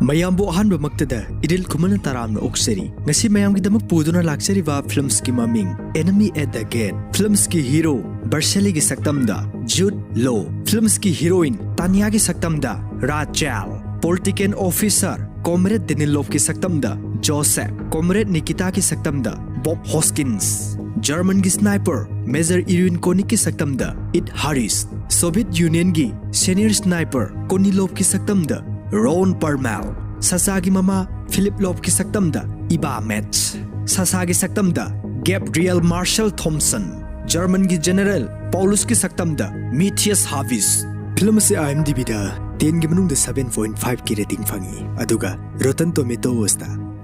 ꯃꯌꯥꯝꯕꯨ ꯑꯍꯥꯟꯕꯃꯛꯇꯗ ꯏꯔꯤꯜ ꯈꯨꯃꯟ ꯇꯔꯥꯝꯅ ꯑꯣꯛꯆꯔꯤ ꯉꯁꯤ ꯃꯌꯥꯝꯒꯤꯗꯃꯛ ꯄꯨꯗꯨꯅ ꯂꯥꯛꯆꯔꯤꯕ ꯐꯤल्म्ꯁꯀꯤ ꯃꯃꯤꯡ ꯑꯦꯅꯃꯤ ꯑꯦꯠ ꯗ ꯒꯦꯠ ꯐꯤल्म्ꯁꯀꯤ ꯍꯤꯔꯣ ꯕꯔꯁꯦꯂꯤꯒꯤ ꯁꯛꯇꯝꯗ ꯖꯨꯗ ꯂꯣ ꯐꯤल्म्ꯁꯀꯤ ꯍꯤꯔꯣꯏꯟ ꯇꯥꯅꯤꯌꯥꯒꯤ ꯁꯛꯇꯝꯗ Rachel political officer comrade Danilov की सक्तमदा जोसेफ कॉमरेड निकिता की सक्तमदा बॉब हॉस्किंस जर्मन की स्नाइपर मेजर इरिन कोनिक की सक्तमदा इट हारिस सोवियत यूनियन की सीनियर स्नाइपर कोनिलोव की सक्तमदा रोन परमेल ससा की मामा फिलिप लोव की सक्तमदा इबा मेट्स ससा की सक्तमदा गैब्रियल मार्शल थॉमसन जर्मन की जनरल पॉलुस की सक्तमदा मिथियस हाविस फिल्म से IMDb दा 10 की मनुंग 7.5 की रेटिंग फंगी अदुगा रोटन टोमेटोस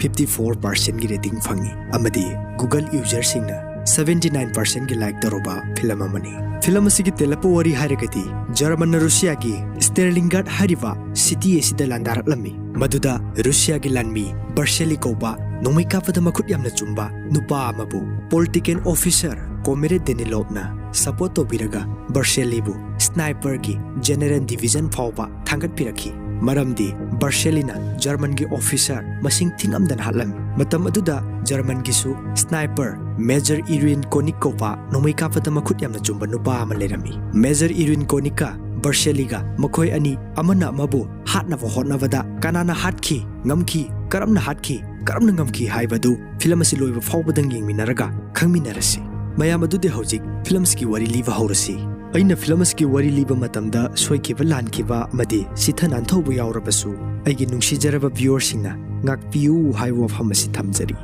54% की रेटिंग फंगी अमदी गूगल यूजर सिंगना 79% की लाइक तरोबा फिल्म अमनी फिल्म असिगी तेलपो वरी हारगती जर्मन रूसिया की स्टेर्लिंगार्ड हारिबा सिटी एसिदा लांदारलमी मदुदा रूसिया की लानमी बर्शेली कोबा नोमै कापदा मखुट यामना चुम्बा नुपा अमबु पॉलिटिकल ऑफिसर कॉमरेड डेनिलोवना सपोर्ट तोबिरगा बर्शेलीबु स्नाइपर की जनरल डिवीजन फाउबा थांगत पिरखी मरमदी बर्शेलीना जर्मन की ऑफिसर मसिंग थिंगमदन हालमी मतम अदुदा जर्मन गिसु स्नाइपर मेजर इरिन कोनिक कोबा नोमै कापदा मखुट यामना चुम्बा नुपा अमा लेरमी मेजर इरिन कोनिका बर्शेलीगा मखोय अनि अमना मबु हाटनबा होटनबदा कानाना हाटखी ngамखी करमना हाटखी करमना ngамखी हाइबदु फिल्म असि लोइबा फाउबदंग येंमिनरगा खंगमिनरसि मयाम अदुदि हौजिक फिल्म्स की वरी लीबा हौरसी अइना फिल्म्स की वरी लीबा मतमदा सोइखिबा लानखिबा अमदि सिथन अनथौबा यावरबसु अइगी नुंसिजरबा व्यूअर्सिंगना ngakpiu हाइबो वफमसि थमजरी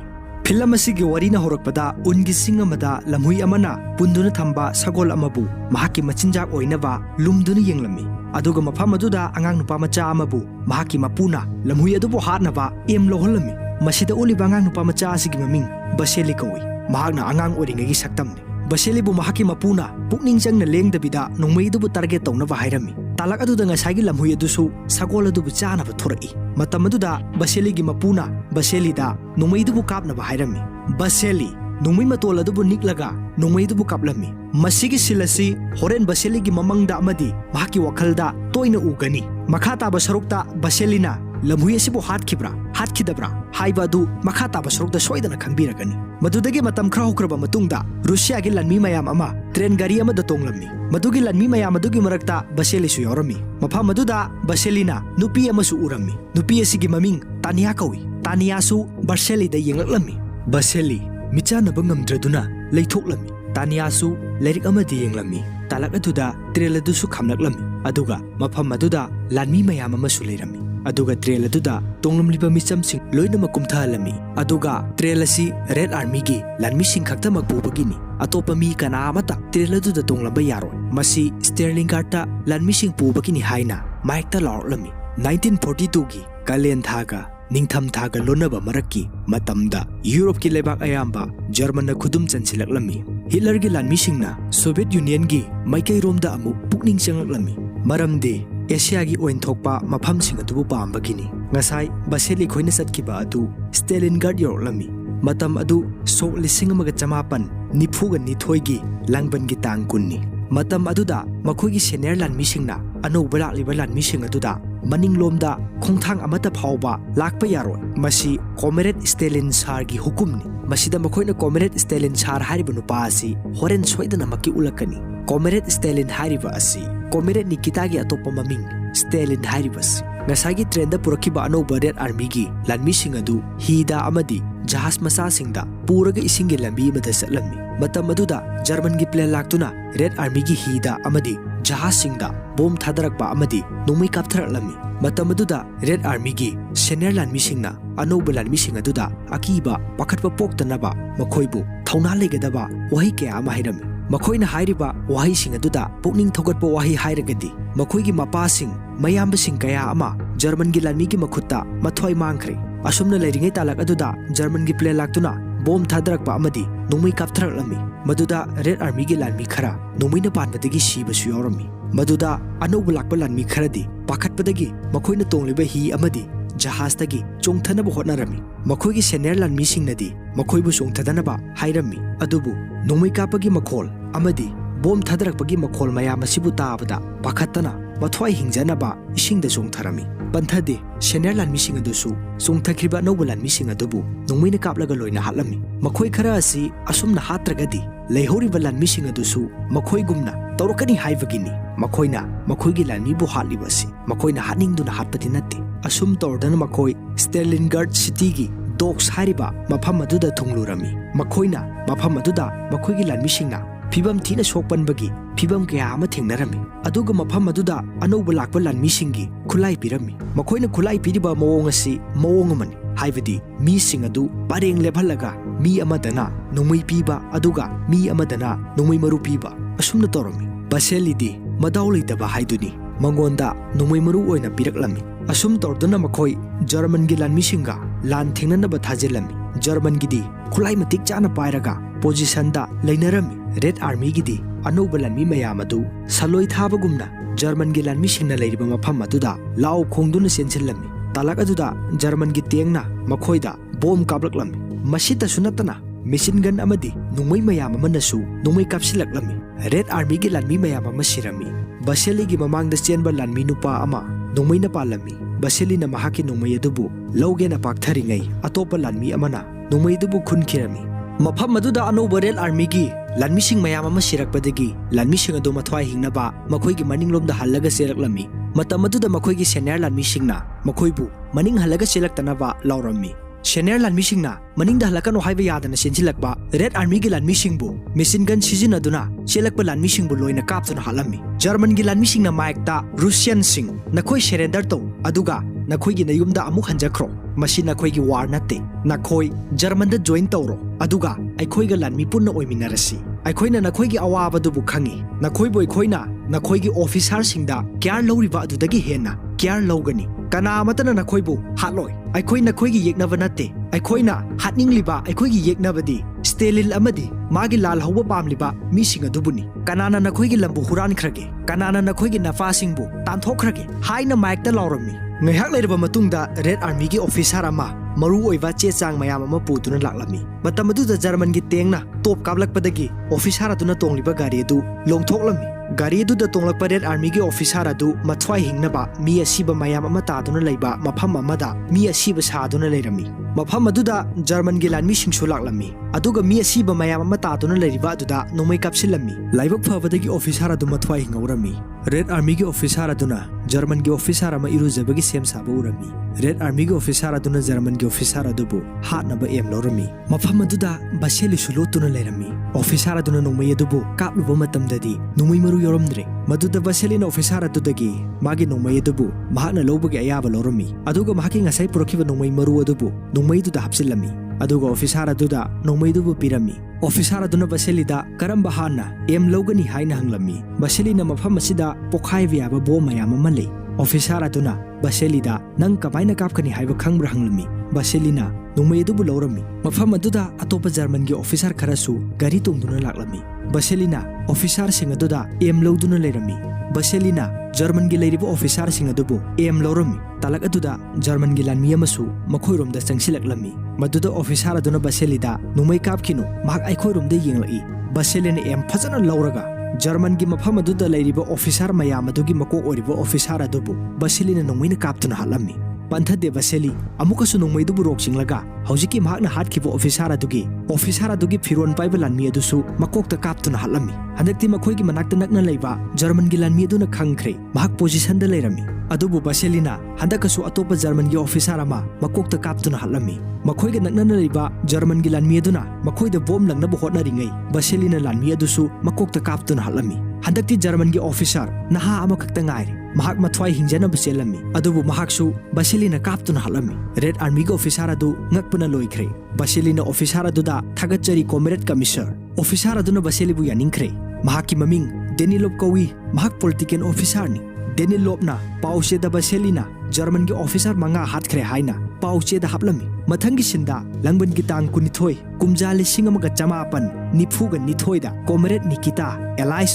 फिल्म असि की वरी ना होरकपदा उनगी सिंग अमदा लमहुई अमना पुंदुना थंबा सगोल अमबु महाकी मचिनजाक ओइनबा लुमदुना येंगलमी अदुगा मफम अदुदा अंगांग नुपा मचा अमबु महाकी मपुना लमहुई अदुबु हारनबा एम लोहलमी मसिदा ओलिबा अंगांग नुपा मचा असिगी ममिंग बसेली कौई महाकना अंगांग ओरिंगगी सक्तमने बसेलीबु महाकी मपुना पुकनिंग चंगना लेंगदबिदा नोंमैदुबु टारगेट तौनबा हाइरमी तालक अदुदा ngasai gi lamhui adusu sagol adubu chanaba thoraki matam aduda baseli gi mapuna baseli da nongmai dubu kapna ba hairami baseli nongmai matol adubu niklaga nongmai dubu kaplami masigi silasi horen baseli gi mamangda amadi mahaki wakhalda toina ugani makha ta ba sarukta baselina lamhui asibu hatkidabra haiba adu makha ta ba sarukta soidana khangbiragani madudagi matam khra hukraba matungda Russia gi lanmi mayam ama train gari ama da tonglammi madugi lanmi mayam adugi marakta baseli su yorami mafam aduda baselina nupi ama su urami nupi asigi maming tania kawi tania su barseli da yenglaklammi baseli michana bangamdraduna leithoklammi tania su lerik ama di yenglami talak aduda trail adu su khamlaklami aduga mafam aduda lanmi mayam ama su leirami aduga trail aduda tonglamliba micham sing loina makumthalami aduga trail asi red army gi lanmi sing khakta makpubagini atopa mi kana amata trail aduda tonglamba yaro masi sterling garta lanmi sing pubagini haina maikta lawlami 1942 gi kalen thaga निंगथम थागा लोनबा मरक्की मतमदा Europe की लेबाक अयाम्बा German खुदुम चंसिलकलमी Hitler की लानमीसिंगना Soviet Union की माइकई रोमदा अमु पुकनिंग चंगलकलमी मरमदे Asia की ओइनथोकपा मफमसिंग अदुबु पामबगिनी ngasai baseli khoina satkiba adu स्टेलिनगार्ड yorlami matam adu sok lising amaga chamapan nifuga nithoi gi langban gi tang kunni matam aduda makhoi gi senior lanmisingna anoba lakliba lanmising aduda मनिंग लोमदा खोंथांग अमता फावबा Lakpa यारो मसी comrade Stalin सार की हुकुमनी मसीदा मखोइना comrade Stalin सार हारिबा नुपा असि होरेन सोइदना मक्की उलकनी comrade Stalin हारिबा असि comrade Nikita की अतोपा ममिंग Stalin हारिबस ngasagi trend purakhiba anoba red army gi lanmising adu hida amadi jahas masa singda puraga isingi lambi mada satlami matam aduda german gi plane laktuna red army gi hida amadi jahas singda bom thadarakpa amadi nongmai kaptharaklami matam aduda red army gi senior lanmisingna anoba lanmising aduda akiba pakhatpa poktanaba makhoibu thauna legadaba wahi kya ama hairami मखोइना हाइरिबा वाही सिंग अदुदा पुकनिंग थोगटपो वाही हाइरगदी मखोइगी मपासिंग मयामबसिंग कया अमा German गी लानमी की मखुत्ता मथोय मांगख्रे असुमना लेरिंगै तालक अदुदा German गी plane लाक्तुना बोम थादरकपा अमदी नोंमै कापथरलमी मदुदा red army गी लानमी खरा नोंमैना पानबदगी सीबसु यावरमी मदुदा अनौब लाकपा लानमी खरदी पाखतपदगी मखोइना तोंगलिबा ही अमदी जहाजदगी चोंथनब होटनरमी मखोइगी senior लानमीसिंगनदी मखोइबु चोंथदनबा हाइरमी अदुबु नोंमै कापगी मखोल अमदी बोम थादरकपगी मखोल मयाम असिबु ताबदा पाखतना मथ्वाई हिंजनबा इसिंगदा चोंथरमी पंथदे senior लानमीसिंग अदुसु चोंथखरिबा अनौबा लानमीसिंग अदुबु नोंमैना कापलगा लोइना हातलम्मी मखोय खरा असि असुमना हात्रगदि लेहौरिबा लानमीसिंग अदुसु मखोयगुमना तौरकनी हाइबगिनी मखोयना मखोयगी लानमीबु हातलिबसि मखोयना हातनिंगदुना हातपदि नत्ते assume तौरदना मखोय स्टेलिनगर्ड सिटीगी docs हारिबा मफम अदुदा थुंगलुरमी मखोयना मफम अदुदा मखोयगी लानमीसिंगना फिबम थीना सोकपनबगी फिबम कया अमा थेंगनरमी अदुगा मफम अदुदा अनौबा लाकपा लानमीसिंगी खुलाई पिरमी मखोयना खुलाई पिरिबा मवोंग असि मवोंग अमनि हाइबदि मीसिंग अदु पारेंग लेभलगा मी अमदना नोंमै पीबा अदुगा मी अमदना नोंमै मरु पीबा असुमना तौरमी बसेलिदि मदाउ लेतबा हाइदुनि मंगोंदा नोंमै मरु ओइना पिरकलमी असुम तौरदना मखोय जर्मनगी लानमीसिंगा लान थेंगननबा थाजिलमी जर्मनगिदि खुलाई मतिक चाना पायरगा पोजिशनदा लेनरमी रेड आर्मी गिदी अनौबा लानमी मयाम अदु सलोय थाबगुमना जर्मनगी लानमीसिंगना लेरिबा मफम अदुदा लाउ खोंगदुना सेंसिलमी तालक अदुदा जर्मनगी तेंगना मखोयदा बोम काबलकलमी मसितसु नतना मेसिन गन अमदि नोंमै मयाम अमनसु नोंमै कापसिलकलमी रेड आर्मी गी लानमी मयाम अमा सिरमी बसेलीगी ममांगदा चेनबा लानमी नुपा अमा नोंमैना पालमी बसेलीना महाकी नोंमै अदुबु लौगेना पाक्थरिङै अतोपा लानमी अमना नोंमै अदुबु खुनखिरमी मफम अदुदा अनौबा रेड आर्मी गी लानमीसिंग मयाम अमा सिरकपदगी लानमीसिंग अदु मथ्वाई हिंगनबा मखोयगी मनिंगलोमदा हल्लगा सेरकलमी मतम अदुदा मखोयगी सेनियर लानमीसिंगना मखोयबु मनिंग हल्लगा सेलक्तनबा लाउरम्मी सेनियर लानमीसिंगना मनिंगदा हल्लकनो हाइबा यादना सेंजिलकबा रेड आर्मी गी लानमीसिंगबु मेसिन गन सिजिनदुना सेलकपा लानमीसिंगबु लोइना कापतुना हालम्मी जर्मन गी लानमीसिंगना माइकता रुसियन सिंग नखोय सरेंडर तौ अदुगा नखोयगी नयुमदा अमुक हंजख्रो मसी नखोयगी वार नत्ते नखोय जर्मनदा जॉइन तौरो अदुगा अखोयगा लानमी पुन्ना ओइमिनरसी अखोयना नखोयगी अवाबदुबु खंगी नखोयबु अखोयना नखोयगी ऑफिसर सिंगदा केयर लौरिबा अदुदगी हेना केयर लौगनी कना मतना नखोयबु हातलोय अखोय नखोयगी येकनबा नत्ते अखोयना हातनिंगलिबा अखोयगी येकनबदी स्टेलिन अमदी मागी लाल हौबा पामलिबा मीसिंग अदुबुनी कनाना नखोयगी लंबु हुरानख्रगे कनाना नखोयगी नफासिंगबु तानथोखख्रगे हाइना माइकता लाउरम्मी ngaiak leiraba matungda red army gi officer ama maru oiba che chang mayam ama putuna laklami matam aduda german gi tengna top kablakpadagi officer aduna tongliba gari adu longthoklami gari adu da tonglakpa red army gi officer adu mathwai hingnaba mi asiba mayam ama taduna leiba mafam amada mi asiba saduna leirami mafam aduda german gi lanmi singsu laklami aduga mi asiba mayam ama taduna leiriba aduda nomai kapsilami laibak phabadagi officer adu mathwai hingawrami red army की officer अदुना German की officer अमा इरुजबगी same साबा उरमी red army की officer अदुना German की officer अदुबु हातनबा M लौरमी मफम अदुदा बसेली सुलोतुना Laramie officer अदुना नोंमै अदुबु कापलुबा मतमददी नोंमै मरु योरमद्रे मदुदा बसेलीना officer अदुदगी मागी नोंमै अदुबु महाना लौबगी अयाबा लौरमी अदुगा महाकी ngasai पुरखिबा नोंमै मरु अदुबु नोंमै दुदा हapsilami अदुगा officer अदुदा नोंमै दुबु पिरमी officer अदुना बसेलीदा Karamba हाना M लौगनी हाइना हंगलमी बसेलीना मफम असिदा पोखाय वियाबा बो मयाम अमा ले ऑफिसर अदुना बसेलीदा नंग कमाइना कापकनी हाइबा खंगब्रा हंगलमी बसेलीना नोंमै अदुबु लौरमी मफम अदुदा अतोपा जर्मन की ऑफिसर खरसु गारी तोंदुना लाक्लमी बसेलीना ऑफिसर सिंग अदुदा एम लौदुना लेरमी बसेलीना जर्मन की लेरिबो ऑफिसर सिंग अदुबु एम लौरमी तालक अदुदा जर्मन की लानमी अमसु मखोयरोमदा चंगसिलक्लमी मदुदा ऑफिसर अदुना बसेलीदा नोंमै कापखिनु माक आइखोयरोमदा येंगलई बसेलीना एम फजना लौरगा जर्मन की मफम अदुदा लेरिबो ऑफिसर मयाम अदुगी मको ओरिबो ऑफिसर अदुबु बसेलीना नोंमैना कापतुना हालम्मी पंथदे बसेली अमुकसु नोंमैदुबु रोकसिंगलगा हौजिकी महाकना हातखिबो ऑफिसर अदुगी फिरोन पाइबा लानमी अदुसु मकोकता कापतुना हालम्मी हंदक्ति मखोयगी मनाक्ता नक्ना लेबा जर्मन की लानमी अदुना खंगख्रे महाक पोजिशन दा लेरमी अदुबु बसेलीना हंदकसु अतोपा जर्मन की ऑफिसर अमा मकोकता कापतुना हालम्मी मखोयगा नक्ना लेबा जर्मन की लानमी अदुना मखोयदा बोम लंगनबु होटनारिङै बसेलीना लानमी अदुसु मकोकता कापतुना हालम्मी हंदक्ति जर्मन की ऑफिसर नहा अमखक्ता ngaire महाक मथ्वाई हिंजनबु चेलम्मी अदुबु महाकसु बसेलीना कापतुना हालम्मी रेड आर्मी की ऑफिसर अदु ngakpuna लोइख्रे बसेलीना ऑफिसर अदुदा थागतचरी कॉमरेड कमिश्नर ऑफिसर अदुना बसेलीबु यानिंख्रे महाकी ममिंग डेनिलोप कौई महाक पॉलिटिकल ऑफिसरनी डेनिलोपना पाउचेदा बसेलीना जर्मन की ऑफिसर मंगा हातख्रे हाइना पाउचेदा हापलमी मथंगी सिंदा लंगबन की तांग कुनिथोय कुमजा लिसिंग अमगा चमापन निफुगा निथोयदा कॉमरेड निकिता एलाइस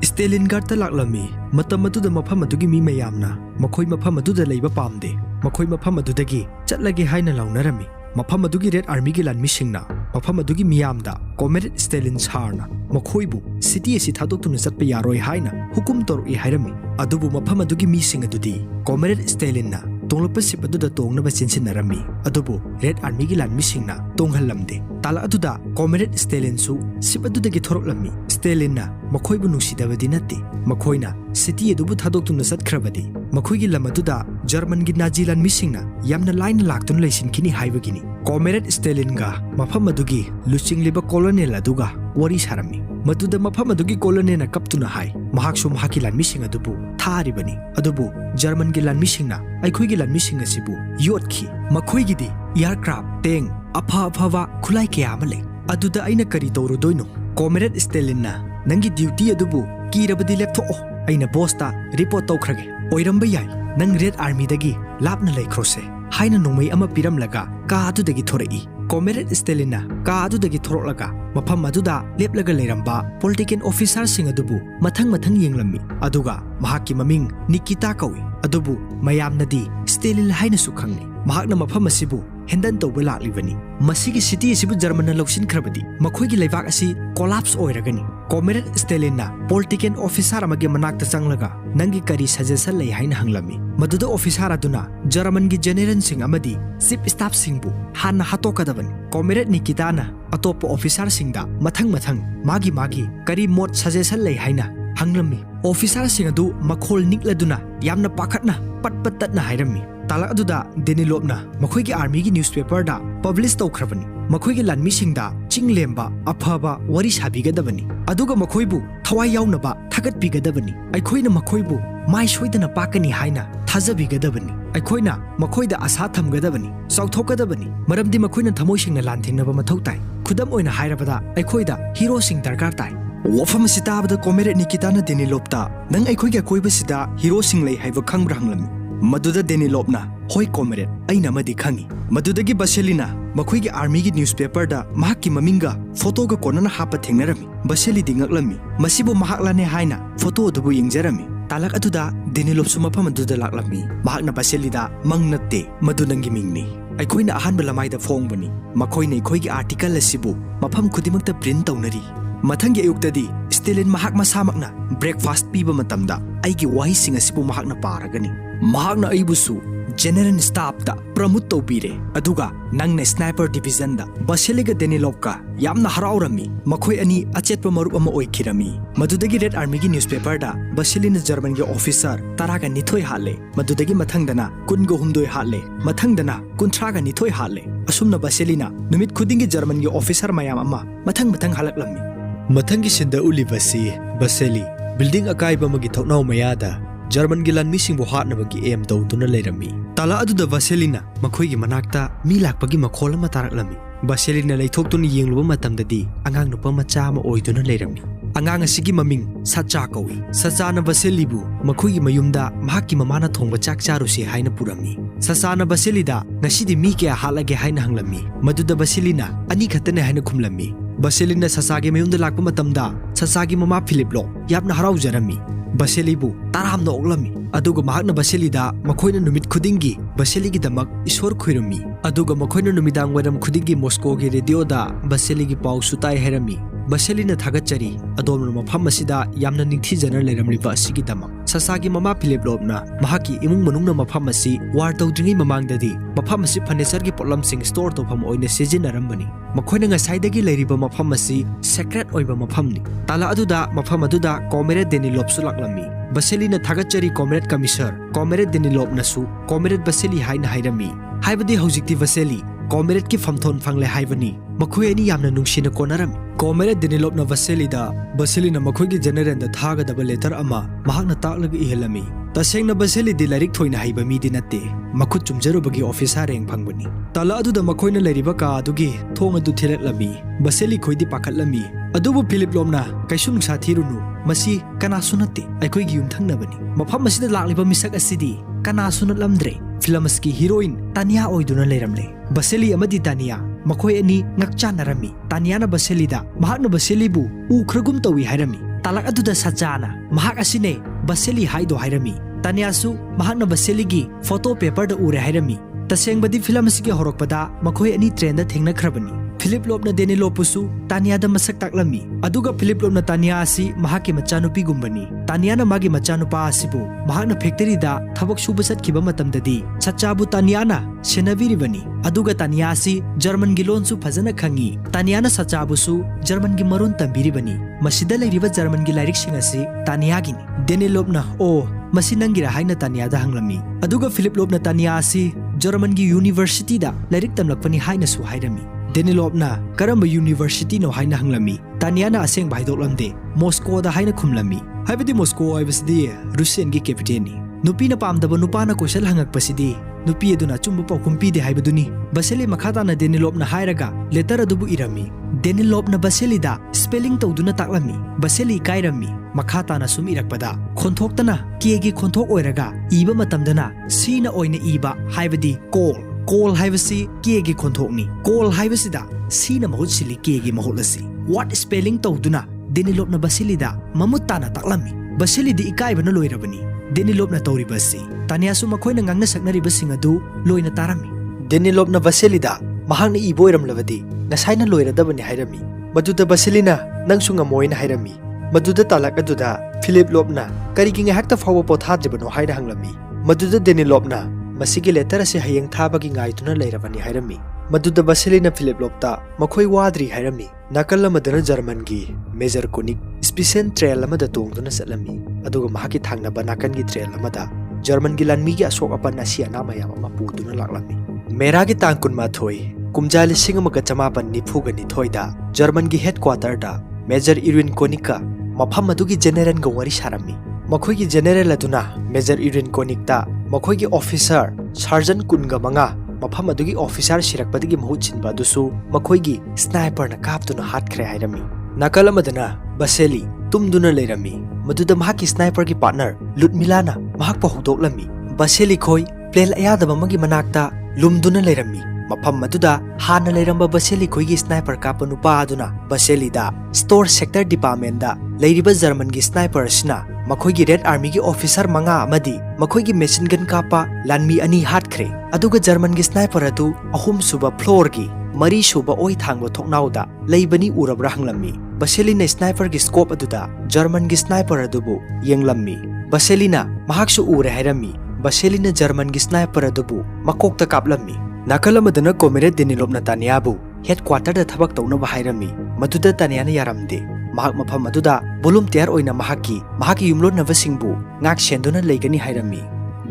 स्टेलिनगर्ड लाक्लमी मतम अदुदा मफम अदुगी मी मयामना मखोय मफम अदुदा लेबा पामदे मखोय मफम अदुदगी चटलगे हाइना लाउनरमी मफम अदुगी रेड आर्मी की लानमी सिंगना mafam adugi miyamda Comrade Stalin sarna makhoibu city asi thadokuna chatpa yaroi haina hukum torui hairami adubu mafam adugi mising adudi Comrade Stalin na tonglopa sip aduda tongnaba chinsinarami adubu Red Army gi lan misingna tonghallamde tala aduda Comrade Stalin su sip adudagi thoroklami Stalin na makhoibu nusidabadi natte makhoina city adubu thadokuna chatkrabadi makhoigi lam aduda German gi Nazi lan misingna yamna line laktun leisin-khini haibagini Comrade Stalin ga mafam adugi luchingliba colonel aduga wari sarami maduda mafam adugi colonel na kaptuna hai mahaksu mahaki lan mising adubu tharibani adubu German gi lan misingna aikhoigi lan mising asibu yotkhi makhoigi di aircraft tank apha khulai kya amale aduda aina kari tawrudoino Comrade Stalin na nangi duty adubu kirabadi leptho aina boss ta report tawkhrage oiramba yai nang Red Army dagi lapna leikrose haina nongmai ama piramlaga ka adudagi thorai Comrade Stalin na ka adudagi thoroklaga mafam aduda leplaga leiramba political officer sing adubu mathang yenglammi aduga mahakki maming Nikita kawi adubu mayamnadi Stalin haina su khangni mahakna mafam asibu hendan tawba laklibani masigi city asibu German na lawsin khrabadi makhoigi leibak asi collapse oiragani Comrade Stalin na political officer amage manakta changlaga nangi kari suggestion lei haina hanglami maduda officer aduna German gi general sing amadi chief staff singbu hanna hatokadabani Comrade Nikita na atopo officer singda mathang magi kari mot suggestion lei haina hanglami officer sing adu makhol nikladuna yamna pakhatna pattatna hairami tala aduda Denilopna makhoigi army gi newspaper da publish tawkhrabani makhoigi lanmi singda chinglemba aphaba wari sabigadabani aduga makhoibu thawai yawnaba thagatbigadabani aikhoina makhoibu mai soidana pakani haina thajabigadabani aikhoina makhoida asa thamgadabani chawthokadabani maramdi makhoina thamoi singna lanthingnaba mathau tai khudam oina hairabada aikhoida hero sing darkar tai wafam sitabada Comrade Nikita na Denilopta nang aikhoiga koibasida hero sing lei haiba khangbra hanglami maduda Denilopna hoi Comrade aina madi khangi madudagi Baselina makhoigi army gi newspaper da mahakki maminga photo ga konana hapa thengnarami Baseli dingaklami masibo mahaklane haina photo dubu yengjarami talak aduda Denilop su mafam aduda laklami mahakna Baseli da mangnatte madunangi mingni aikhoina ahanba lamai da fongbani makhoina ikhoigi article asibu mafam khudimakta print tawnari mathangi ayuktadi Stalin mahak masamakna breakfast piba matamda aigi wahi singa sibu mahakna paragani mahakna aibusu general staff da pramut tawbire aduga nangna sniper division da Baseliga Denilopka yamna haraurami makhoi ani achetpa marup ama oikhirami madudagi Red Army gi newspaper da Baselina German gi officer taraga nithoi hale madudagi mathangdana kungo humdoi hale mathangdana kunthraga nithoi hale asumna Baselina numit khudingi German gi officer mayam ama mathang halaklami mathangi sinda ulibasi Baseli building akaiba magi thoknau mayada German gi lan mising bo hatnabagi aim tawduna leirami tala aduda Baselina makhoigi manakta mi lakpagi makhol ama taraklami Baselina leithokduna yengluba matamdadi angang nupa macha ama oiduna leirami angang asigi maming Sacha kawi Sachana Baselibu makhoigi mayumda mahakki mamana thongba chak charusi haina purami Sachana Baselida ngasidi mi kya halage haina hanglami maduda Baselina ani khatane haina khumlami Baselina Sachage mayumda lakpa matamda Sachagi mama Philiplo yapna haraujarami Baselibu taramna oglami aduga mahakna Baselida makhoina numit khudingi Baseligi damak isor khoirami aduga makhoina numidang waram khudingi Moscow gi radio da Baseligi pau sutai herami Baselina thagachari adomna mafam asida yamna ningthi jana leiramliba asigi damak Sachagi mama Philiplopna mahaki imung manungna mafam asi war tawdringi mamangdadi mafam asi furniture gi potlam sing store tofam oina sijinarambani makhoina ngasaidagi leiriba mafam asi secret oiba mafamni tala aduda mafam aduda Comrade Denilop su laklami Baselina thagachari Comrade Commissioner Comrade Denilop nasu Comrade Baseli haina hairami haibadi hojikti Baseli Comrade ki famthon fangle haibani makhoi ani yamna nungsina konarami Comrade Denilop na Baselina makhoi gi general da thaga daba letter ama mahakna taklaga ihelami tasengna Baseli di larik thoina haiba mi di natte makhut chumjarubagi officer reng phangbani tala aduda makhoina leiriba ka adugi thong adu thilaklami Baseli khoidi pakhatlami adubu Philiplopna kaisum sathirunu masi kana sunate aikoi gi yumthangnabani mafam asida lakliba misak asidi kana sunatlamdre films ki heroine Tanya oiduna leiramle Baseli amadi Tanya makhoi ani ngakchanarami Tanya na Baseli da mahakna Baseli bu ukhragum tawi hairami talak aduda Sachana mahak asine Baseli haido hairami Tanya su mahakna Baseli gi photo paper da ure hairami tasengbadi films ki horokpada makhoi ani train da thengna khrabani फिलिप लोपना डेनिलोपसु तानियादा मसक ताकलमी अदुगा Philip लोपना Tania असि महाके मचानुपी गुम्बनी तानियाना मागे मचानुपा असिबु महाकना फैक्टरीदा थबक सुबा चटखिबा मतमददी सच्चाबु तानियाना सेनबिरिबनी अदुगा तानिया असि जर्मन गी लोनसु फजना खंगी तानियाना सच्चाबुसु जर्मन गी मरोन तंबिरिबनी मसिदा लैरिबा जर्मन गी लाइरिकसिंग असि तानियागिनी डेनिलोपना ओ मसी नंगिरा हाइना तानियादा हंगलमी अदुगा फिलिप लोपना तानिया असि जर्मन गी यूनिवर्सिटीदा लाइरिक तमलकपनी हाइनासु हाइरमी डेनिलोपना करम यूनिवर्सिटी नो हाइना हंगलमी तानियाना असेंग भाइदोकलमदे मॉस्कोदा हाइना खुमलमी हाइबदी मॉस्को आइबसदी रूसियन गी कैपिटलनी नुपीना पामदब नुपाना कोशल हंगकपसिदी नुपी अदुना चुम्ब पाउकुम पीदे हाइबदुनी बसेली मखाताना डेनिलोपना हाइरगा लेटर अदुबु इरमी डेनिलोपना बसेलीदा स्पेलिंग तौदुना ताकलमी बसेली काइरमी मखाताना सुम इरकपदा खोंथोक्तना केगी खोंथोक ओइरगा इबा मतमदना सीना ओइना इबा हाइबदी कोल हाइबसी केगी खोंथोकनी कोल हाइबसिदा सीना महुत सिली केगी महुलसी व्हाट स्पेलिंग तौदुना डेनिलोपना बसेलीदा ममुत्ताना ताकलमी बसेलीदी इकाइबना लोइरबनी डेनिलोपना तौरिबसी तानियासु मखोइना ngang saknaribasing adu loina tarami डेनिलोपना बसेलीदा महांगना इबोइरमलबदी नसाइना लोइरदबनी हाइरमी मदुदा बसेलीना नंगसु ngमोइना हाइरमी मदुदा तालक अदुदा फिलिप लोपना करिगी ngahakta फावो पोथाद्रिबनो हाइरा हंगलमी मदुदा डेनिलोपना मसिगी लेटर से हयेंग थाबगी ngaituna leirabani हाइरमी मदुदा बसेलीना फिलिप लोपता मखोइ वाद्री हाइरमी नाकल मदना जर्मन गी मेजर कोनिक स्पेशल ट्रेल अमदा तोंगदुना चलमी अदुगा महाकी थांगनबा नाकन गी ट्रेल अमदा जर्मन गी लानमी गी असोक अपन असियाना मयाम अमा पुदुना लाक्लमी मेरा गी तांग कुनमाथोई कुमजा लिसिंग अमगा चमापन निफुगा निथोइदा जर्मन गी हेडक्वार्टर दा मेजर इरिन कोनिका मफम अदुगी जनरल ग वरी सारमी मखोइगी जनरल अदुना मेजर इरिन कोनिकता मखोइगी ऑफिसर सर्जन कुनगा मंगा मफम अदुगी ऑफिसर सिरकपदगी महूत छिनबा दुसु मखोइगी स्नाइपर न कापतुना हातखरे हाइरमी नाकल अमदना बसेली तुमदुना लेरमी मदुदा महाकी स्नाइपर की पार्टनर लुडमिलाना महाक पहुदोकलमी बसेली खोई प्लेन अयादब मगी मनाक्ता लुमदुना लेरमी मफम मदुदा हाना लेरंबा बसेली खोइगी स्नाइपर काप नुपा अदुना बसेलीदा स्टोर सेक्टर डिपार्टमेंट दा लेरिबा जर्मन की स्नाइपर सिना मखोइगी रेड आर्मी की ऑफिसर मंगा अमदी मखोइगी मेशिन गन कापा लानमी अनि हातखरे अदुगा जर्मन की स्नाइपर अदु अहुम सुबा फ्लोर की मरी सुबा ओइ थांगबो थोकनाउदा लेबनी उरबरा हंगलमी बसेलीना स्नाइपर की स्कोप अदुदा जर्मन की स्नाइपर अदुबु येंगलमी बसेलीना महाकसु उरे हाइरमी बसेलीना जर्मन की स्नाइपर अदुबु मकोकता कापलमी नाकलमदना कोमेरेट डेनिलोपना तानियाबु हेडक्वार्टर दा थबक तौनबा हाइरमी मदुदा तानियाना यारमदे महाक मफम अदुदा वॉलंटियर ओइना महाकी युमलोनबसिंगबु ngak senduna leigani hairami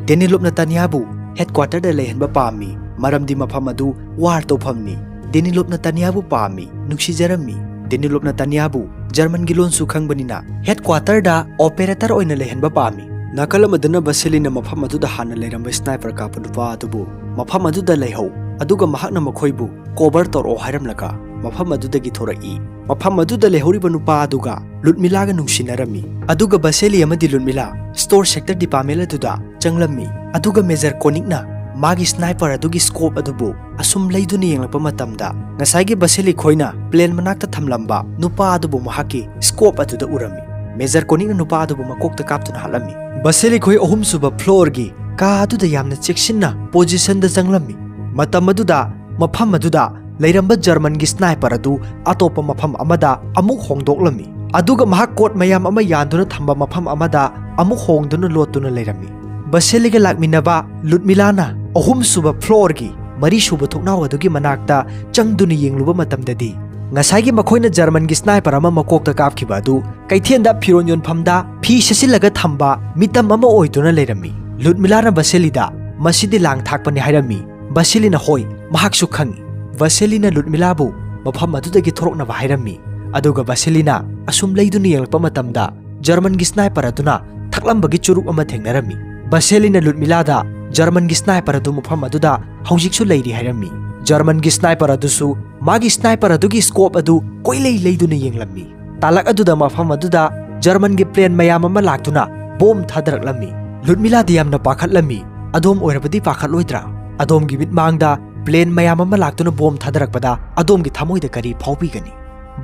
डेनिलोपना तानियाबु हेडक्वार्टर दा लेहनबा पामी मरमदी मफम अदु वार तौफमनी डेनिलोपना तानियाबु पामी नुक्सिजरमी डेनिलोपना तानियाबु जर्मन गी लोन सुखंगबनिना हेडक्वार्टर दा ऑपरेटर ओइना लेहनबा पामी नाकलमदना बसेलीना मफम अदुदा हाना लेरंबा स्नाइपर कापनुपा अदुबु मफम अदुदा लेहौ अदुगा महाकना मखोइबु कोवर तौरो हाइरमलका मफम अदुदगी थोरई मफम अदुदा लेहौरिबा नुपा अदुगा लुटमिलागा नुंसिनरमी अदुगा बसेली अमदी लुटमिला स्टोर सेक्टर डिपार्टमेंट अदुदा चंगलमी अदुगा मेजर कोनिकना मागी स्नाइपर अदुगी स्कोप अदुबु असुम लेदुनी येंगलपा मतमदा ngसाइगी बसेली खोइना प्लेन मनाक्ता थमलंबा नुपा अदुबु महाकी स्कोप अदुदा उरमी मेजर कोनिकना नुपा अदुबु मकोकता कापतुना हालमी बसेली खोइ अहुम सुबा फ्लोर गी का अदुदा यामना चेक्सिनना पोजीशन दा चंगलमी मतम अदुदा मफम अदुदा लेरंबा जर्मन की स्नाइपर अदु अतोप मफम अमदा अमुक होंगदोकलमी अदुगा महाक कोट मयाम अमा यानदुना थंबा मफम अमदा अमुक होंगदुना लोतुना लेरमी बसेलीगा लाकमिनबा लुटमिलाना अहुम सुबा फ्लोर की मरी सुबा थोकनाव अदुगी मनाक्ता चंगदुना येंगलुबा मतमददी ngसाइगी मखोइना जर्मन की स्नाइपर अमा मकोकता कापखिबा अदु कैथेंदा फिरोन योनफमदा फी ससिलगा थंबा मितम अमा ओइदुना लेरमी लुटमिलाना बसेलीदा मसिदि लांग थाकपनि हाइरमी बसेलीना होय महाकसु खंगी बसेलीना लुटमिलाबु मफम अदुदगी थोरकनबा हाइरमी अदुगा बसेलीना असुम लेदुना येंगलपा मतमदा जर्मन की स्नाइपर अदुना थकलंबगी चुरुक अमा थेंगनरमी बसेलीना लुटमिलादा जर्मन की स्नाइपर अदु मफम अदुदा हौजिकसु लेरि हाइरमी जर्मन की स्नाइपर अदुसु मागी स्नाइपर अदुगी स्कोप अदु कोइलै लेदुना येंगलमी तालक अदुदा मफम अदुदा जर्मन की प्लेन मयाम अमा लाक्तुना बोम थादरकलमी लुटमिलादी यामना पाखतलमी अदोम ओइरबदी पाखतलोइद्रा अदोमगी मिटमांगदा प्लेन मयाम अमा लाक्तुना बोम थादरकपदा अदोमगी थमोइदा करी फाउबिगनी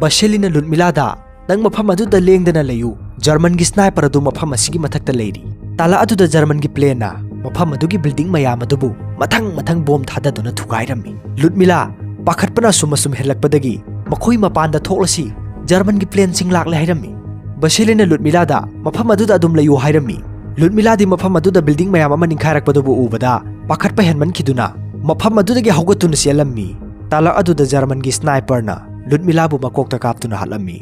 बसेलीना लुटमिलादा नंग मफम अदुदा लेंगदना लेयु जर्मन की स्नाइपर अदु मफम असिगी मथक्ता लेरी ताला अदुदा जर्मन की प्लेना मफम अदुगी बिल्डिंग मयाम अदुबु मथंग बोम थाददुना थुगाइरमी लुटमिला पाखटपना सुम हेलकपदगी मखोई मपान थोलसी जर्मन की प्लेन सिंग लाकले हाइरमी बसेलिना लुटमिलादा मफम अदुदा अदुम लयु हाइरमी लुटमिलादी मफम अदुदा बिल्डिंग मयाम अमा निंखारकपदबु उबदा पाखटप हेनमनखिदुना मफम अदुदगी हौगतुना सेलम्मी तालक अदुदा जर्मन की स्नाइपरना लुटमिलाबु मकोकता कापतुना हालम्मी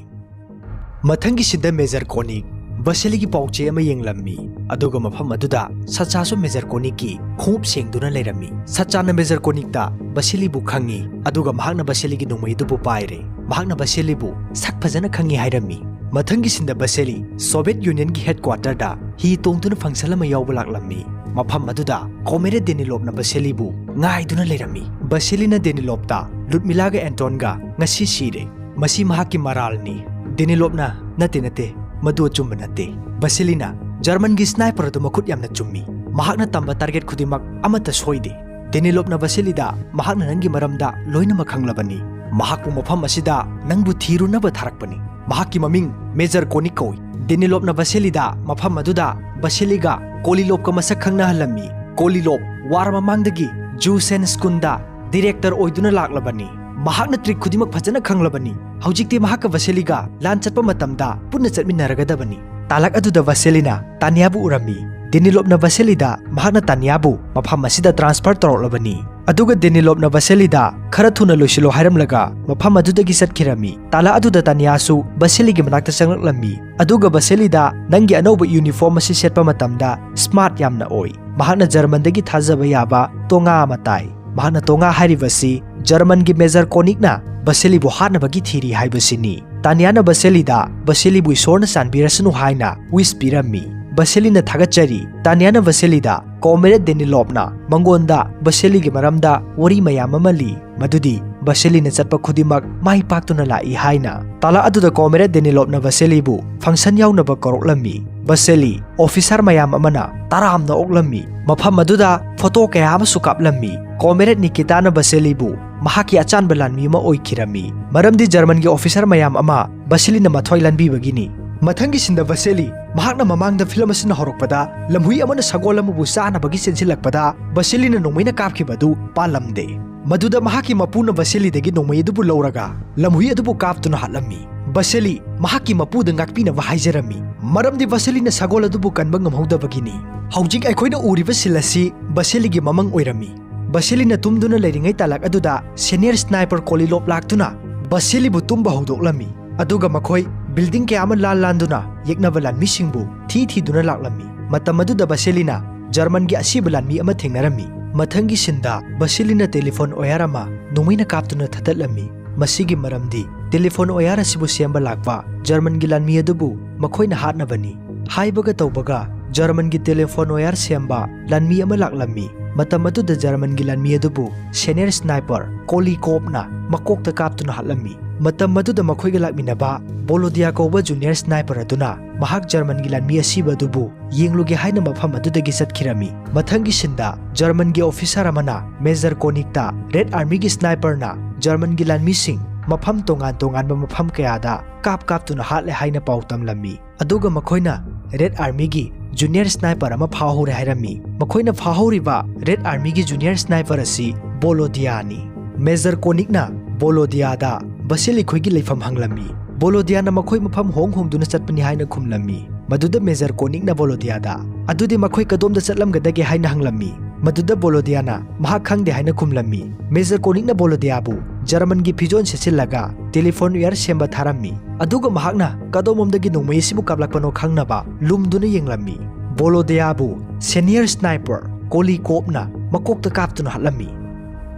मथंगी सिद्ध मेजर कोनिक बसेली की पाउचे अमा येंगलम्मी अदुगा मफम अदुदा सचासु मेजर कोनिक की खूब सेंगदुना लेरम्मी सचाना मेजर कोनिकदा बसेली बु खंगी अदुगा महागना बसेली की नोंमैदुबु पाइरे महागना बसेली बु सक फजना खंगी हाइरम्मी मथंगी सिंध बसेली सोवियत यूनियन की हेडक्वार्टर दा ही तोंगदुना फंक्शन अमा यावबा लाक्लम्मी मफम अदुदा कॉमेरेड डेनिलोपना बसेली बु ngaiduna lerami baselina denilopta lutmilaga antonga ngasi sire masi mahaki maralni denilopna nate madu chumba nate baselina german gi sniper du makut yamna chummi mahakna tamba target khudimak amata soide denilopna baselida mahakna nangi maramda loina makhanglabani mahakpu mafam asida nangbu thiruna ba tharakpani mahaki maming major konikoi denilopna baselida mafam aduda baseliga kolilop ka masak khangna halami kolilop warma mangdagi Jusen Skunda director oiduna laklabani mahakna trick khudimak phajana khanglabani haujikte mahaka Vasiliga lan chatpa matamda punna chatminaragadabani talak aduda Vasilina Tanyabu urami Denilopna Vasilida mahakna Tanyabu mafam asida transfer toroklabani aduga Denilopna Vasilida khara thuna loisilo hairamlaga mafam adudagi satkirami tala aduda Tanyasu Vasiligi manakta changlaklammi aduga Vasilida nangi anoba uniform asi setpa matamda smart yamna oi mahakna German dagi thajaba yaba tonga matai mahakna tonga haribasi German gi major konikna Baseli bu hanabagi thiri haibasini Tanyana Baselida Baseli bu isorna sanbirasanu haina wis pirami Baselina thagachari Tanyana Baselida comrade Denilopna mangonda Baseli gi maramda wari mayam amali madudi Baselina chatpa khudimak mai paktuna lai haina tala aduda comrade Denilopna Baseli bu function yawnaba koroklami Baseli officer mayam amana taramna oklammi mafam aduda photo kaya ama sukaplammi comrade Nikitana Baseli bu mahaki achanba lanmi ma oikhirami maramdi German gi officer mayam ama Baselina mathoi lanbi bagini mathangi sinda Baseli mahakna mamangda film asina horokpada lamhui amana sagol amabu sana bagi sensilakpada Baselina nongmaina kapkhibadu palamde maduda mahaki mapuna Baseli dagi nongmai adubu lauraga lamhui adubu kaptuna halammi Baseli mahaki mapuda ngakpina wa haijarami maramdi Baselina sagol adubu kanba ngamhodabagini haujik aikoina uriba silasi Baseli gi mamang oirami Baselina tumduna leiringai talak aduda senior sniper kolilop laktuna Baseli bu tumba hodoklami aduga makhoi building ke ama landuna yeknaba lanmi singbu thi duna laklami matam aduda Baselina German gi asiba lanmi ama thengnarami mathangi sinda Baselina telephone oyarama nongmaina kaptuna thatatlami masigi maramdi telephone oyara sibu semba lakpa German gi lanmi adubu makhoina hatnabani haibaga tawbaga German gi telephone oyar semba lanmi ama laklami matam aduda German gi lanmi adubu senior sniper Koli Kopna makokta kaptuna hatlami matam aduda makhoiga lakminaba Bolodia koba junior sniper aduna mahak German gi lanmi asiba adubu yengluge haina mafam adudagi satkirami mathangi sinda German gi officer amana Major Konikta Red Army gi sniper na German gi lanmi sing mafam tongan ba mafam kayada kaptuna hatle haina pautam lammi aduga makhoina Red Army gi junior sniper ama phahore hairami makhoina phahoriba Red Army gi junior sniper asi Bolodia ni Major Konikna Bolodia da Baseli khoigi leifam hanglami Bolodia na makhoi mafam hongduna chatpani haina khumlami maduda Major Konikna Bolodia da adudi makhoi kadomda chatlamgadage haina hanglami maduda Bolodia na mahak khangde haina khumlami Major Konikna Bolodia bu German gi phijon sesilaga telephone yar semba tharami aduga mahakna kadomomdagi nongmai sibu kaplakpano khangnaba lumduna yenglami Bolodia bu senior sniper Koli Kopna makokta kaptuna hatlami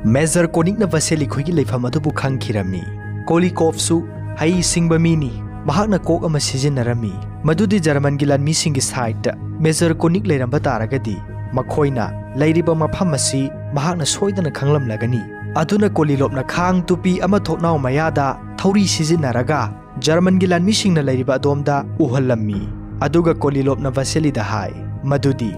Major Konikna Baseli khoigi leifam adubu khangkhirami Koli Kopsu hai singba mini mahakna kok ama sijinarami madudi German gi lanmi singi side Major Konik leiramba taragadi makhoina leiriba mafam asi mahakna soidana khanglamlagani aduna kolilopna khang tupi ama thoknaw mayada thauri sijinaraga German gi lanmi singna leiriba adomda uhallammi aduga kolilopna Vasily da hai madudi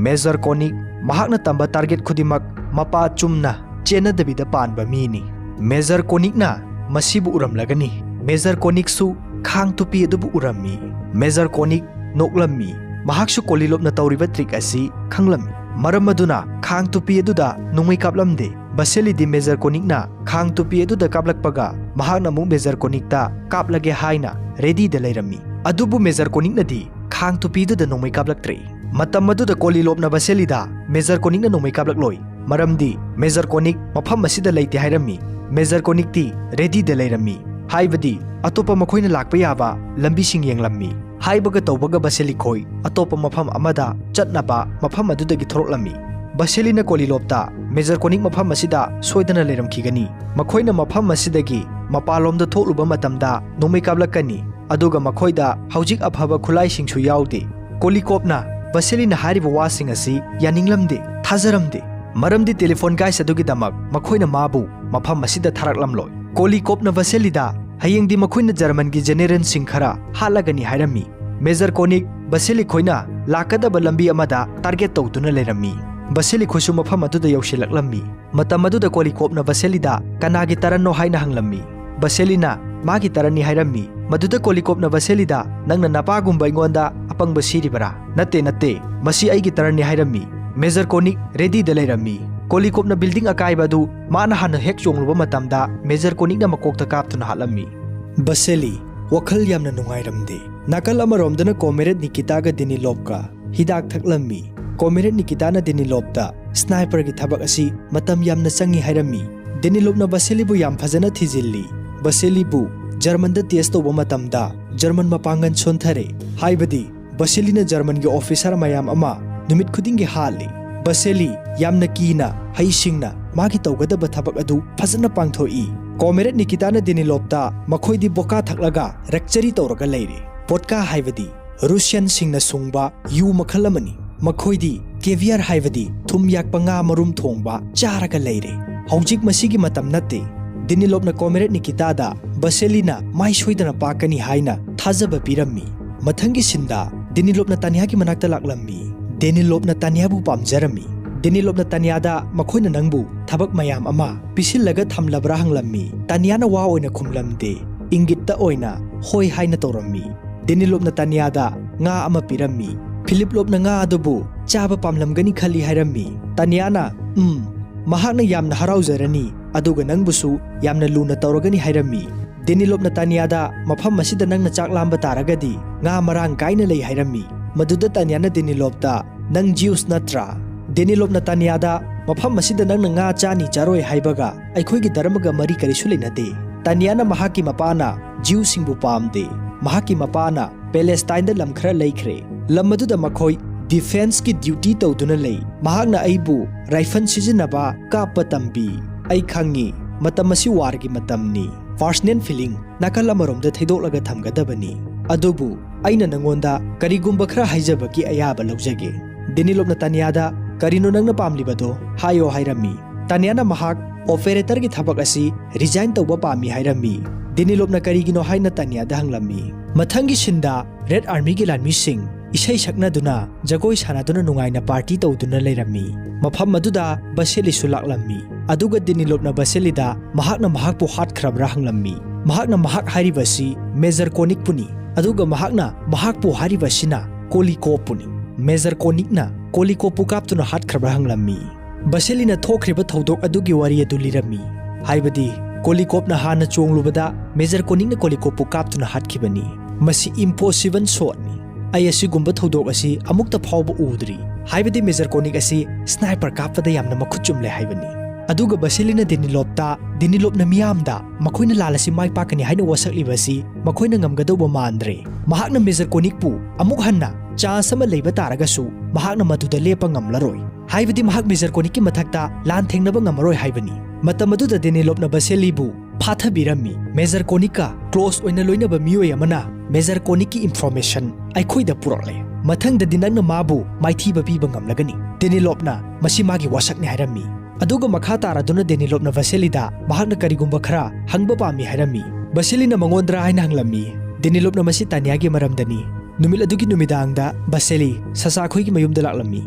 Major Konik mahakna tamba target khudimak mapa chumna chena dabida panba mini Major Konikna masibu uramlagani Major Konik su khang tupi adubu urami Major Konik noklammi mahaksu kolilopna tawriba trick asi khanglammi maram aduna khang tupi aduda nongmai kaplamde ꯕꯁꯦꯂꯤꯗꯤ major ꯀꯣꯅꯤꯛꯅ ꯈꯥꯡ ꯇꯨꯄꯤ ꯑꯗꯨꯗ ꯀꯥꯞꯂꯛꯄꯒ ꯃꯍꯥꯛꯅ ꯑꯃꯨꯛ major ꯀꯣꯅꯤꯛꯇ ꯀꯥꯞꯂꯒꯦ ꯍꯥꯏꯅ ꯔꯦꯗꯤꯗ ꯂꯩꯔꯝꯃꯤ꯫ ꯑꯗꯨꯕꯨ ꯃꯦꯖꯔ ꯀꯣꯅꯤꯛꯅꯗꯤ ꯈꯥꯡ ꯇꯨꯄꯤꯗꯨꯗ ꯅꯣꯡꯃꯩ ꯀꯥꯞꯂꯛꯇ꯭ꯔꯦ꯫ ꯃꯇꯝ ꯑꯗꯨꯗ ꯀꯣꯂꯤꯂꯣꯞꯅ ꯕꯁꯦꯂꯤꯗ ꯃꯦꯖꯔ ꯀꯣꯅꯤꯛꯅ ꯅꯣꯡꯃꯩ ꯀꯥꯞꯂꯛꯂꯣꯏ ꯃꯔꯝꯗꯤ ꯃꯦꯖꯔ ꯀꯣꯅꯤꯛ ꯃꯐꯝ ꯑꯁꯤꯗ ꯂꯩꯇꯦ ꯍꯥꯏꯔꯝꯃꯤ꯫ ꯃꯦꯖꯔ ꯀꯣꯅꯤꯛꯇꯤ ꯔꯦꯗꯤꯗ ꯂꯩꯔꯝꯃꯤ, ꯍꯥꯏꯕꯗꯤ ꯑꯇꯣꯞꯄ ꯃꯈꯣꯏꯅ ꯂꯥꯛꯄ ꯌꯥꯕ ꯂꯝꯕꯤꯁꯤꯡ ꯌꯦꯡꯂꯝꯃꯤ꯫ ꯍꯥꯏꯕꯒ ꯇꯧꯕꯒ ꯕꯁꯦꯂꯤ ꯈꯣꯏ ꯑꯇꯣꯞꯄ ꯃꯐꯝ ꯑꯃꯗ ꯆꯠꯅꯕ ꯃꯐꯝ ꯑꯗꯨꯗꯒꯤ ꯊꯣꯔꯛꯂꯝꯃꯤ꯫ ꯕꯁꯦꯂꯤꯅ ꯀꯣꯂꯤꯂꯣꯞꯇ ꯃꯦꯖꯔ ꯀꯣꯅꯤꯛ ꯃꯐꯝ ꯑꯁꯤꯗ ꯁꯣꯏꯗꯅ ꯂꯩꯔꯝꯈꯤꯒꯅꯤ, ꯃꯈꯣꯏꯅ ꯃꯐꯝ ꯑꯁꯤꯗꯒꯤ ꯃꯄꯥꯟꯂꯣꯝꯗ ꯊꯣꯛꯂꯨꯕ ꯃꯇꯝꯗ ꯅꯣꯡꯃꯩ ꯀꯥꯞꯂꯛꯀꯅꯤ, ꯑꯗꯨꯒ ꯃꯈꯣꯏꯗ ꯍꯧꯖꯤꯛ ꯑꯐꯕ ꯈꯨꯠꯂꯥꯏꯁꯤꯡꯁꯨ ꯌꯥꯎꯗꯦ꯫ ꯀꯣꯂꯤꯀꯣꯞꯅ ꯕꯁꯦꯂꯤꯅ ꯍꯥꯏꯔꯤꯕ ꯋꯥꯁꯤꯡ ꯑꯁꯤ ꯌꯥꯅꯤꯡꯂꯝꯗꯦ, ꯊꯥꯖꯔꯝꯗꯦ, ꯃꯔꯝꯗꯤ ꯇꯦꯂꯤꯐꯣꯟ ꯒꯥꯏꯁ ꯑꯗꯨꯒꯤꯗꯃꯛ ꯃꯈꯣꯏꯅ ꯃꯥꯕꯨ ꯃꯐꯝ ꯑꯁꯤꯗ ꯊꯥꯔꯛꯂꯝꯂꯣꯏ꯫ ꯀꯣꯂꯤꯀꯣꯞꯅ ꯕꯁꯦꯂꯤꯗ ꯍꯌꯦꯡꯗꯤ ꯃꯈꯣꯏꯅ ꯖꯔꯃꯟꯒꯤ ꯖꯦꯅꯦꯔꯦꯜꯁꯤꯡ ꯈꯔ ꯍꯥꯠꯂꯒꯅꯤ ꯍꯥꯏꯔꯝꯃꯤ꯫ ꯃꯦꯖꯔ ꯀꯣꯅꯤꯛ ꯕꯁꯦꯂꯤ ꯈꯣꯏꯅ ꯂꯥꯛꯀꯗꯕ ꯂꯝꯕꯤ ꯑꯃꯗ ꯇꯥꯔꯒꯦꯠ ꯇꯧꯗꯨꯅ ꯂꯩꯔꯝꯃꯤ꯫ ꯕꯁꯦꯂꯤ ꯈꯣꯏꯁꯨ ꯃꯐꯝ ꯑꯗꯨꯗ ꯌꯧꯁꯤꯜꯂꯛꯂꯝꯃꯤ꯫ ꯃꯇꯝ ꯑꯗꯨꯗ ꯀꯣꯂꯤꯀꯣꯞꯅ ꯕꯁꯦꯂꯤꯗ ꯀꯅꯥꯒꯤ ꯇꯔꯟꯅꯣ ꯍꯥꯏꯅ ꯍꯪꯂꯝꯃꯤ꯫ ꯕꯁꯦꯂꯤꯅ ꯃꯥꯒꯤ ꯇꯔꯟꯅꯤ ꯍꯥꯏꯔꯝꯃꯤ꯫ ꯃꯗꯨꯗ ꯀꯣꯂꯤꯀꯣꯞꯅ ꯕꯁꯦꯂꯤꯗ ꯅꯪꯅ ꯅꯄꯥꯒꯨꯝꯕ ꯑꯩꯉꯣꯟꯗ ꯑꯄꯪꯕ ꯁꯤꯔꯤꯕꯔꯥ? ꯅꯠꯇꯦ ꯅꯠꯇꯦ, ꯃꯁꯤ ꯑꯩꯒꯤ ꯇꯔꯟꯅꯤ ꯍꯥꯏꯔꯝꯃꯤ꯫ ꯃꯦꯖꯔ ꯀꯣꯅꯤꯛ ꯔꯦꯗꯤꯗ ꯂꯩꯔꯝꯃꯤ꯫ ꯀꯣꯂꯤꯀꯣꯞꯅ ꯕꯤꯜꯗꯤꯡ ꯑꯀꯥꯏꯕ ꯑꯗꯨ ꯃꯥꯅ ꯍꯥꯟꯅ ꯍꯦꯛ ꯆꯣꯡꯂꯨꯕ ꯃꯇꯝꯗ ꯃꯦꯖꯔ ꯀꯣꯅꯤꯛꯅ ꯃꯀꯣꯛꯇ ꯀꯥꯞꯇꯨꯅ ꯍꯥꯠꯂꯝꯃꯤ꯫ ꯕꯁꯦꯂꯤ ꯋꯥꯈꯜ ꯌꯥꯝꯅ ꯅꯨꯡꯉꯥꯏꯔꯝꯗꯦ꯫ ꯅꯥꯀꯜ ꯑꯃꯔꯣꯝꯗꯅ ꯀꯣꯃꯦꯔꯦꯠ ꯅꯤꯀꯤꯇꯥꯒ ꯗꯦꯅꯤꯂꯣꯞꯀ ꯍꯤꯗꯥꯛ ꯊꯛꯂꯝꯃꯤ꯫ ꯀꯣꯃꯦꯔꯦꯠ ꯅꯤꯀꯤꯇꯥꯅ ꯗꯦꯅꯤꯂꯣꯞꯇ ꯁ꯭ꯅꯥꯏꯄꯔꯒꯤ ꯊꯕꯛ ꯑꯁꯤ ꯃꯇꯝ ꯌꯥꯝꯅ ꯆꯪꯏ ꯍꯥꯏꯔꯝꯃꯤ꯫ ꯗꯦꯅꯤꯂꯣꯞꯅ ꯕꯁꯦꯂꯤꯕꯨ ꯌꯥꯝ ꯐꯖꯅ ꯊꯤꯖꯤꯜꯂꯤ꯫ ꯕꯁꯦꯂꯤꯕꯨ ꯖꯔꯃꯟꯗ ꯇꯦꯁ ꯇꯧꯕ ꯃꯇꯝꯗ ꯖꯔꯃꯟ ꯃꯄꯥꯡꯒꯜ ꯁꯣꯟꯊꯔꯦ, ꯍꯥꯏꯕꯗꯤ ꯕꯁꯦꯂꯤꯅ ꯖꯔꯃꯟꯒꯤ ꯑꯣꯐꯤꯁꯥꯔ ꯃꯌꯥꯝ ꯑꯃ ꯅꯨꯃꯤꯠ ꯈꯨꯗꯤꯡꯒꯤ ꯍꯥꯠꯂꯤ꯫ ꯕꯁꯦꯂꯤ ꯌꯥꯝꯅ ꯀꯤꯅ ꯍꯩꯁꯤꯡꯅ ꯃꯥꯒꯤ ꯇꯧꯒꯗꯕ ꯊꯕꯛ ꯑꯗꯨ ꯐꯖꯅ ꯄꯥꯡꯊꯣꯛꯏ꯫ ꯀꯣꯃꯦꯔꯦꯠ ꯅꯤꯀꯤꯇꯥꯅ ꯗꯦꯅꯤꯂꯣꯞꯇ ꯃꯈꯣꯏꯗꯤ ꯕꯣꯀꯥ ꯊꯛꯂꯒ ꯔꯛꯆꯔꯤ ꯇꯧꯔꯒ ꯂꯩꯔꯦ꯫ ꯕꯣꯠꯀꯥ ꯍꯥꯏꯕꯗꯤ ꯔꯨꯁꯤꯌꯟꯁꯤꯡꯅ ꯁꯨꯡꯕ ꯌꯨ ꯃꯈꯜ ꯑꯃꯅꯤ꯫ ꯃꯈꯣꯏꯗꯤ ꯀꯦꯚꯤꯌꯔ ꯍꯥꯏꯕꯗꯤ ꯊꯨꯝ ꯌꯥꯛꯄ ꯉꯥ ꯃꯔꯨꯝ ꯊꯣꯡꯕ ꯆꯥꯔꯒ ꯂꯩꯔꯦ꯫ ꯍꯧꯖꯤꯛ ꯃꯁꯤꯒꯤ ꯃꯇꯝ ꯅꯠꯇꯦ꯫ ꯗꯦꯅꯤꯂꯣꯞꯅ ꯀꯣꯃꯦꯔꯦꯠ ꯅꯤꯀꯤꯇꯥꯗ ꯕꯁꯦꯂꯤꯅ ꯃꯥꯏ ꯁꯣꯏꯗꯅ ꯄꯥꯛꯀꯅꯤ ꯍꯥꯏꯅ ꯊꯥꯖꯕ ꯄꯤꯔꯝꯃꯤ꯫ ꯃꯊꯪꯒꯤ ꯁꯤꯟꯗ ꯗꯦꯅꯤꯂꯣꯞꯅ ꯇꯥꯟꯌꯥꯒꯤ ꯃꯅꯥꯛꯇ ꯂꯥꯛꯂꯝꯃꯤ꯫ ꯗꯦꯅꯤꯂꯣꯞꯅ ꯇꯥꯟꯌꯥꯕꯨ ꯄꯥꯝꯖꯔꯝꯃꯤ꯫ ꯗꯦꯅꯤꯂꯣꯞꯅ ꯇꯥꯟꯌꯥꯗ ꯃꯈꯣꯏꯅ ꯅꯪꯕꯨ ꯊꯕꯛ ꯃꯌꯥꯝ ꯑꯃ ꯄꯤꯁꯤꯜꯂꯒ ꯊꯝꯂꯕ꯭ꯔꯥ ꯍꯪꯂꯝꯃꯤ꯫ ꯇꯥꯟꯌꯥꯅ ꯋꯥ ꯑꯣꯏꯅ ꯈꯨꯝꯂꯝꯗꯦ, ꯏꯪꯒꯤꯠꯇ ꯑꯣꯏꯅ ꯍꯣꯏ ꯍꯥꯏꯅ ꯇꯧꯔꯝꯃꯤ꯫ ꯗꯦꯅꯤꯂꯣꯞꯅ ꯇꯥꯟꯌꯥꯗ ꯉꯥ ꯑꯃ ꯄꯤꯔꯝꯃꯤ꯫ ꯐꯤꯂꯤꯞꯂꯣꯞꯅ ꯉꯥ ꯑꯗꯨꯕꯨ ꯆꯥꯕ ꯄꯥꯝꯂꯝꯒꯅꯤ ꯈꯜꯂꯤ ꯍꯥꯏꯔꯝꯃꯤ꯫ ꯇꯥꯟꯌꯥꯅ ꯃꯍꯥꯛꯅ ꯌꯥꯝꯅ ꯍꯔꯥꯎꯖꯔꯅꯤ, ꯑꯗꯨꯒ ꯅꯪꯕꯨꯁꯨ ꯌꯥꯝꯅ ꯂꯨꯅ ꯇꯧꯔꯒꯅꯤ ꯍꯥꯏꯔꯝꯃꯤ꯫ ꯗꯦꯅꯤꯂꯣꯞꯅ ꯇꯥꯟꯌꯥꯗ ꯃꯐꯝ ꯑꯁꯤꯗ ꯅꯪꯅ ꯆꯥꯛ ꯂꯥꯝꯕ ꯇꯥꯔꯒꯗꯤ ꯉꯥ ꯃꯔꯥꯡ ꯀꯥꯏꯅ ꯂꯩ ꯍꯥꯏꯔꯝꯃꯤ꯫ ꯃꯗꯨꯗ ꯇꯥꯟꯌꯥꯅ ꯗꯦꯅꯤꯂꯣꯞꯇ ꯅꯪ ꯖꯤꯎꯁ ꯅꯠꯇ꯭ꯔꯥ? ꯗꯦꯅꯤꯂꯣꯞꯅ ꯇꯥꯟꯌꯥꯗ ꯃꯐꯝ ꯑꯁꯤꯗ ꯅꯪꯅ ꯉꯥ ꯆꯥꯅꯤ ꯆꯥꯔꯣꯏ ꯍꯥꯏꯕꯒ ꯑꯩꯈꯣꯏꯒꯤ ꯙꯔꯃꯒ ꯃꯔꯤ ꯀꯔꯤꯁꯨ ꯂꯩꯅꯗꯦ꯫ ꯇꯥꯟꯌꯥꯅ ꯃꯍꯥꯛꯀꯤ ꯃꯄꯥꯅ ꯖꯤꯎꯁꯤꯡꯕꯨ ꯄꯥꯝꯗꯦ꯫ ꯃꯍꯥꯛꯀꯤ ꯃꯄꯥꯅ ꯄꯦꯂꯦꯁꯇꯥꯏꯟꯗ ꯂꯝ ꯈꯔ ꯂꯩꯈ꯭ꯔꯦ꯫ ꯂꯝ ꯑꯗꯨꯗ ꯃꯈꯣꯏ ꯗꯤꯐꯦꯟꯁꯀꯤ ꯗ꯭ꯌꯨꯇꯤ ꯇꯧꯗꯨꯅ ꯂꯩ꯫ ꯃꯍꯥꯛꯅ ꯑꯩꯕꯨ ꯔꯥꯏꯐꯟ ꯁꯤꯖꯤꯟꯅꯕ ꯀꯥꯞꯄ ꯇꯝꯕꯤ꯫ ꯑꯩ ꯈꯪꯉꯤ ꯃꯇꯝ ꯑꯁꯤ ꯋꯥꯔꯒꯤ ꯃꯇꯝꯅꯤ꯫ ꯄꯥꯔꯁꯅꯦꯜ ꯐꯤꯂꯤꯡ ꯅꯥꯀꯜ ꯑꯃꯔꯣꯝꯗ ꯊꯩꯗꯣꯛꯂꯒ ꯊꯝꯒꯗꯕꯅꯤ꯫ ꯑꯗꯨꯕꯨ ꯑꯩꯅ ꯅꯉꯣꯟꯗ ꯀꯔꯤꯒꯨꯝꯕ ꯈꯔ ꯍꯥꯏꯖꯕꯒꯤ ꯑꯌꯥꯕ ꯂꯧꯖꯒꯦ꯫ ꯗꯦꯅꯤꯂꯣꯞꯅ ꯇꯥꯟꯌꯥꯗ ꯀꯔꯤꯅꯣ ꯅꯪꯅ ꯄꯥꯝꯂꯤꯕꯗꯣ ꯍꯥꯏꯌꯣ ꯍꯥꯏꯔꯝꯃꯤ꯫ ꯇꯥꯟꯌꯥꯅ ꯃꯍꯥꯛ ꯑꯣꯄꯦꯔꯦꯇꯔꯒꯤ ꯊꯕꯛ ꯑꯁꯤ ꯔꯤꯖꯥꯏꯟ ꯇꯧꯕ ꯄꯥꯝꯃꯤ ꯍꯥꯏꯔꯝꯃꯤ꯫ ꯗꯦꯅꯤꯂꯣꯞꯅ ꯀꯔꯤꯒꯤꯅꯣ ꯍꯥꯏꯅ ꯇꯥꯟꯌꯥꯗ ꯍꯪꯂꯝꯃꯤ꯫ ꯃꯊꯪꯒꯤ ꯁꯤꯟꯗ ꯔꯦꯗ ꯑꯥꯔꯃꯤꯒꯤ ꯂꯥꯟꯃꯤꯁꯤꯡ ꯏꯁꯩ ꯁꯛꯅꯗꯨꯅ ꯖꯒꯣꯏ ꯁꯥꯟꯅꯗꯨꯅ ꯅꯨꯡꯉꯥꯏꯅ ꯄꯥꯔꯇꯤ ꯇꯧꯗꯨꯅ ꯂꯩꯔꯝꯃꯤ꯫ ꯃꯐꯝ ꯑꯗꯨꯗ ꯕꯁꯦꯂꯤꯁꯨ ꯂꯥꯛꯂꯝꯃꯤ꯫ ꯑꯗꯨꯒ ꯗꯦꯅꯤꯂꯣꯞꯅ ꯕꯁꯦꯂꯤꯗ ꯃꯍꯥꯛꯅ ꯃꯍꯥꯛꯄꯨ ꯍꯥꯠꯈ꯭ꯔꯕ꯭ꯔꯥ ꯍꯪꯂꯝꯃꯤ꯫ ꯃꯍꯥꯛꯅ ꯃꯍꯥꯛ ꯍꯥꯏꯔꯤꯕꯁꯤ ꯃꯦꯖꯔ ꯀꯣꯅꯤꯛꯄꯨꯅꯤ, ꯑꯗꯨꯒ ꯃꯍꯥꯛꯅ ꯃꯍꯥꯛꯄꯨ ꯍꯥꯏꯔꯤꯕꯁꯤꯅ ꯀꯣꯂꯤꯀꯣꯞꯄꯨꯅꯤ꯫ ꯃꯦꯖꯔ ꯀꯣꯅꯤꯛꯅ ꯀꯣꯂꯤꯀꯣꯞꯄꯨ ꯀꯥꯞꯇꯨꯅ ꯍꯥꯠꯈ꯭ꯔꯕ꯭ꯔꯥ ꯍꯪꯂꯝꯃꯤ꯫ ꯕꯁꯦꯂꯤꯅ ꯊꯣꯛꯈ꯭ꯔꯤꯕ ꯊꯧꯗꯣꯛ ꯑꯗꯨꯒꯤ ꯋꯥꯔꯤ ꯑꯗꯨ ꯂꯤꯔꯝꯃꯤ, ꯍꯥꯏꯕꯗꯤ ꯀꯣꯂꯤꯀꯣꯞꯅ ꯍꯥꯟꯅ ꯆꯣꯡꯂꯨꯕꯗ ꯃꯦꯖꯔ ꯀꯣꯅꯤꯛꯅ ꯀꯣꯂꯤꯀꯣꯞꯄꯨ ꯀꯥꯞꯇꯨꯅ ꯍꯥꯠꯈꯤꯕꯅꯤ꯫ ꯃꯁꯤ ꯏꯝꯄꯣꯁꯤꯕꯜ ꯁꯣꯠꯅꯤ꯫ ꯑꯩ ꯑꯁꯤꯒꯨꯝꯕ ꯊꯧꯗꯣꯛ ꯑꯁꯤ ꯑꯃꯨꯛꯇ ꯐꯥꯎꯕ ꯎꯗ꯭ꯔꯤ, ꯍꯥꯏꯕꯗꯤ ꯃꯦꯖꯔ ꯀꯣꯅꯤꯛ ꯑꯁꯤ ꯁ꯭ꯅꯥꯏꯄꯔ ꯀꯥꯞꯄꯗ ꯌꯥꯝꯅ ꯃꯈꯨꯠ ꯆꯨꯝꯂꯦ ꯍꯥꯏꯕꯅꯤ꯫ ꯑꯗꯨꯒ ꯕꯁꯦꯂꯤꯅ ꯗꯦꯅꯤꯂꯣꯞꯅ ꯃꯤꯌꯥꯝꯗ ꯃꯈꯣꯏꯅ ꯂꯥꯜꯂꯁꯤ ꯃꯥꯏ ꯄꯥꯛꯀꯅꯤ ꯍꯥꯏꯅ ꯋꯥꯁꯛꯂꯤꯕꯁꯤ ꯃꯈꯣꯏꯅ ꯉꯝꯒꯗꯧꯕ ꯃꯥꯟꯗ꯭ꯔꯦ꯫ ꯃꯍꯥꯛꯅ ꯃꯦꯖꯔ ꯀꯣꯅꯤꯛꯄꯨ ꯑꯃꯨꯛ ꯍꯟꯅ ꯆꯥꯟꯁ ꯑꯃ ꯂꯩꯕ ꯇꯥꯔꯒꯁꯨ ꯃꯍꯥꯛꯅ ꯃꯗꯨꯗ ꯂꯦꯞꯄ ꯉꯝꯂꯔꯣꯏ, ꯍꯥꯏꯕꯗꯤ ꯃꯍꯥꯛ ꯃꯦꯖꯔ ꯀꯣꯅꯤꯛꯀꯤ ꯃꯊꯛꯇ ꯂꯥꯟ ꯊꯦꯡꯅꯕ ꯉꯝꯃꯔꯣꯏ ꯍꯥꯏꯕꯅꯤ꯫ ꯃꯇꯝ ꯑꯗꯨꯗ ꯗꯦꯅꯤꯂꯣꯞꯅ ꯕꯁꯦꯂꯤꯕꯨ ꯐꯥꯊꯕꯤꯔꯝꯃꯤ꯫ ꯃꯦꯖꯔ ꯀꯣꯅꯤꯛꯀ ꯀ꯭ꯂꯣꯁ ꯑꯣꯏꯅ ꯂꯣꯏꯅꯕ ꯃꯤꯑꯣꯏ ꯑꯃꯅ ꯃꯦꯖꯔ ꯀꯣꯅꯤꯛꯀꯤ ꯏꯟꯐꯣꯔꯃꯦꯁꯟ ꯑꯩꯈꯣꯏꯗ ꯄꯨꯔꯛꯂꯦ꯫ ꯃꯊꯪꯗꯗꯤ ꯅꯪꯅ ꯃꯥꯕꯨ ꯃꯥꯏꯊꯤꯕ ꯄꯤꯕ ꯉꯝꯂꯒꯅꯤ꯫ ꯗꯦꯅꯤꯂꯣꯞꯅ ꯃꯁꯤ ꯃꯥꯒꯤ ꯋꯥꯁꯛꯅꯤ ꯍꯥꯏꯔꯝꯃꯤ꯫ ꯑꯗꯨꯒ ꯃꯈꯥ ꯇꯥꯔꯗꯨꯅ ꯗꯦꯅꯤꯂꯣꯞꯅ ꯕꯁꯦꯂꯤꯗ ꯃꯍꯥꯛꯅ ꯀꯔꯤꯒꯨꯝꯕ ꯈꯔ ꯍꯪꯕ ꯄꯥꯝꯃꯤ ꯍꯥꯏꯔꯝꯃꯤ꯫ ꯕꯁꯦꯂꯤꯅ ꯃꯉꯣꯟꯗ꯭ꯔꯥ ꯍꯥꯏꯅ ꯍꯪꯂꯝꯃꯤ꯫ ꯗꯦꯅꯤꯂꯣꯞꯅ ꯃꯁꯤ ꯇꯥꯟꯌꯥꯒꯤ ꯃꯔꯝꯗꯅꯤ꯫ ꯅꯨꯃꯤꯠ ꯑꯗꯨꯒꯤ ꯅꯨꯃꯤꯗꯥꯡꯗ ꯕꯁꯦꯂꯤ ꯁꯁꯥꯈꯣꯏꯒꯤ ꯃꯌꯨꯝꯗ ꯂꯥꯛꯂꯝꯃꯤ꯫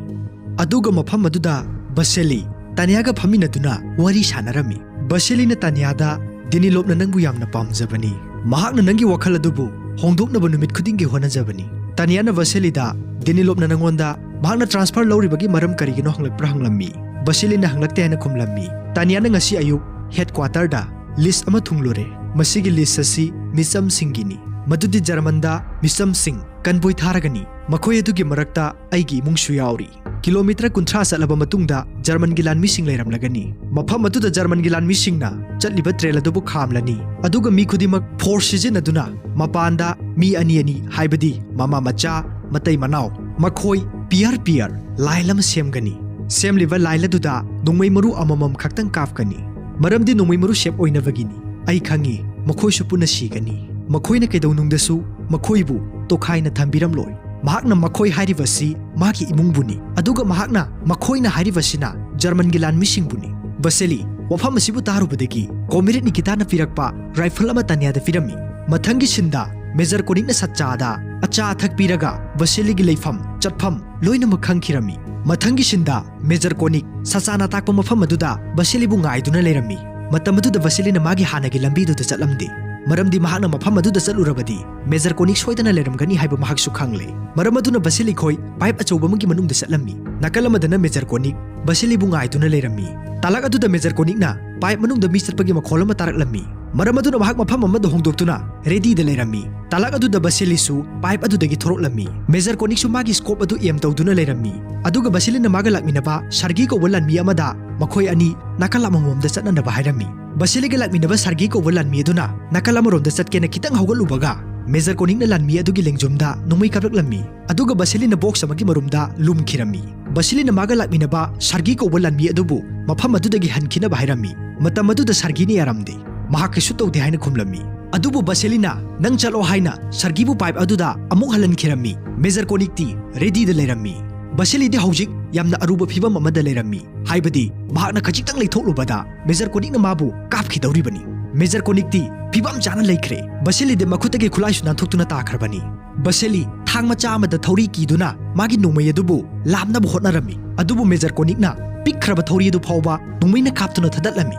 ꯑꯗꯨꯒ ꯃꯐꯝ ꯑꯗꯨꯗ ꯕꯁꯦꯂꯤ ꯇꯥꯟꯌꯥꯒ ꯐꯝꯃꯤꯟꯅꯗꯨꯅ ꯋꯥꯔꯤ ꯁꯥꯟꯅꯔꯝꯃꯤ꯫ ꯕꯁꯦꯂꯤꯅ ꯇꯥꯟꯌꯥꯗ ꯗꯦꯅꯤꯂꯣꯞꯅ ꯅꯪꯕు ꯌꯥꯝꯅ ꯄꯥꯝꯖꯕꯅꯤ, ꯃꯍꯥꯛꯅ ꯅꯪꯒꯤ ꯋꯥꯈꯜ ꯑꯗꯨꯕꯨ ꯍꯣꯡꯗꯣꯛꯅꯕ ꯅꯨꯃꯤꯠ ꯈꯨꯗꯤꯡꯒꯤ ꯍꯣꯠꯅꯖꯕꯅꯤ꯫ ꯇꯥꯟꯌꯥꯅ ꯕꯁꯦꯂꯤꯗ ꯗꯦꯅꯤꯂꯣꯞꯅ ꯅꯪꯉꯣꯟꯗ ꯃꯍꯥꯛꯅ ꯇ꯭ꯔꯥꯟꯁꯐꯔ ꯂꯧꯔꯤꯕꯒꯤ ꯃꯔꯝ ꯀꯔꯤꯒꯤꯅꯣ ꯍꯪꯂꯛꯄ꯭ꯔꯥ ꯍꯪꯂꯝꯃꯤ꯫ Basilina hanglakte haina khumlammi. Tanya na ngasi ayuk headquarter da list ama thunglure. Masigi list asi misam singini. Madudi Jarmanda misam sing kanboi tharagani. Makhoi adugi marakta aigi imungsu yauri. Kilometer kunthra satlaba matungda German gilan mising leiramlagani. Mafam aduda German gilan misingna chatliba trail adubu khamlani. Aduga mi khudimak force sizinaduna mapanda mi ani haibadi mama macha matai manau makhoi pier lailam semgani. Semliba lailaduda nungmai maru amamam khaktang kafkani. Maramdi nungmai maru shape oinavagini. Ai khangi makhoi su puna sigani. Makhoi na kedaunungdasu makhoi bu tokhaina thambiram loi. Mahakna makhoi hairibasi maki imungbuni. Aduga mahakna makhoi na hairibasina German gilan mising buni. Basili wafam asibu tarubadagi komirit ni kita na pirakpa rifle ama tanya da firami. Mathangi sinda Major Konik na satchada acha athak piraga Basili gi leifam chatpham loina makhang khirami. Mathangi sinda Major Konik sasana takpa mafam aduda Basili bu ngaiduna leirami. Matam aduda Basili na magi hanagi lambi du chatlamdi. Maramdi mahakna mafam aduda chalurabadi Major Konik soidana leiramgani haiba mahak su khangle. Maram aduna Basili khoi pipe achouba magi manungda chatlammi. Nakalamadana Major Konik Basili bu ngaiduna leirami. Talak aduda Major Konik na pipe manungda mi chatpagi makhol ama taraklammi. Maram aduna mahak mafam amada hongdoktuna ready da leirami. Talak aduda Basili su pipe adudagi thoroklammi. Major Konik su magi scope adu em tawduna leirami. Aduga Basili na maga lakminaba sargi ko walanmi amada makhoi ani nakalamamomda chatnanaba hairami. Basili ga lakminaba sargi ko walanmi aduna nakalamoromda chatkena kitang hawgalubaga Major Konik na lanmi adugi lengjomda nungmai kapraklammi. Aduga Basili na box amagi marumda lumkhirami. Basili na maga lakminaba sargi ko walanmi adubu mafam adudagi hankinaba hairami. Matam aduda sargi ni yaramdi. Mahak kisu tawde haina khumlammi. Adubu Basili na nang chalo haina sargi bu pipe aduda amuk halankirami. Major Konik ti ready da leirami. Basili di haujik yamna aruba phibam amada leirami. Haibadi mahak na khajitang leithoklubada Major Konik na mabu kapkhidawribani. Major Konik ti phibam chana leikhre. Basili de makhutagi khulai sunan thoktuna takhrabani. Basili thang macha amada thori kiduna magi nungmai adubu lamna bu hotnarami. Adubu Major Konik na pikhraba thori adu phawba nungmai na kaptuna thadatlami.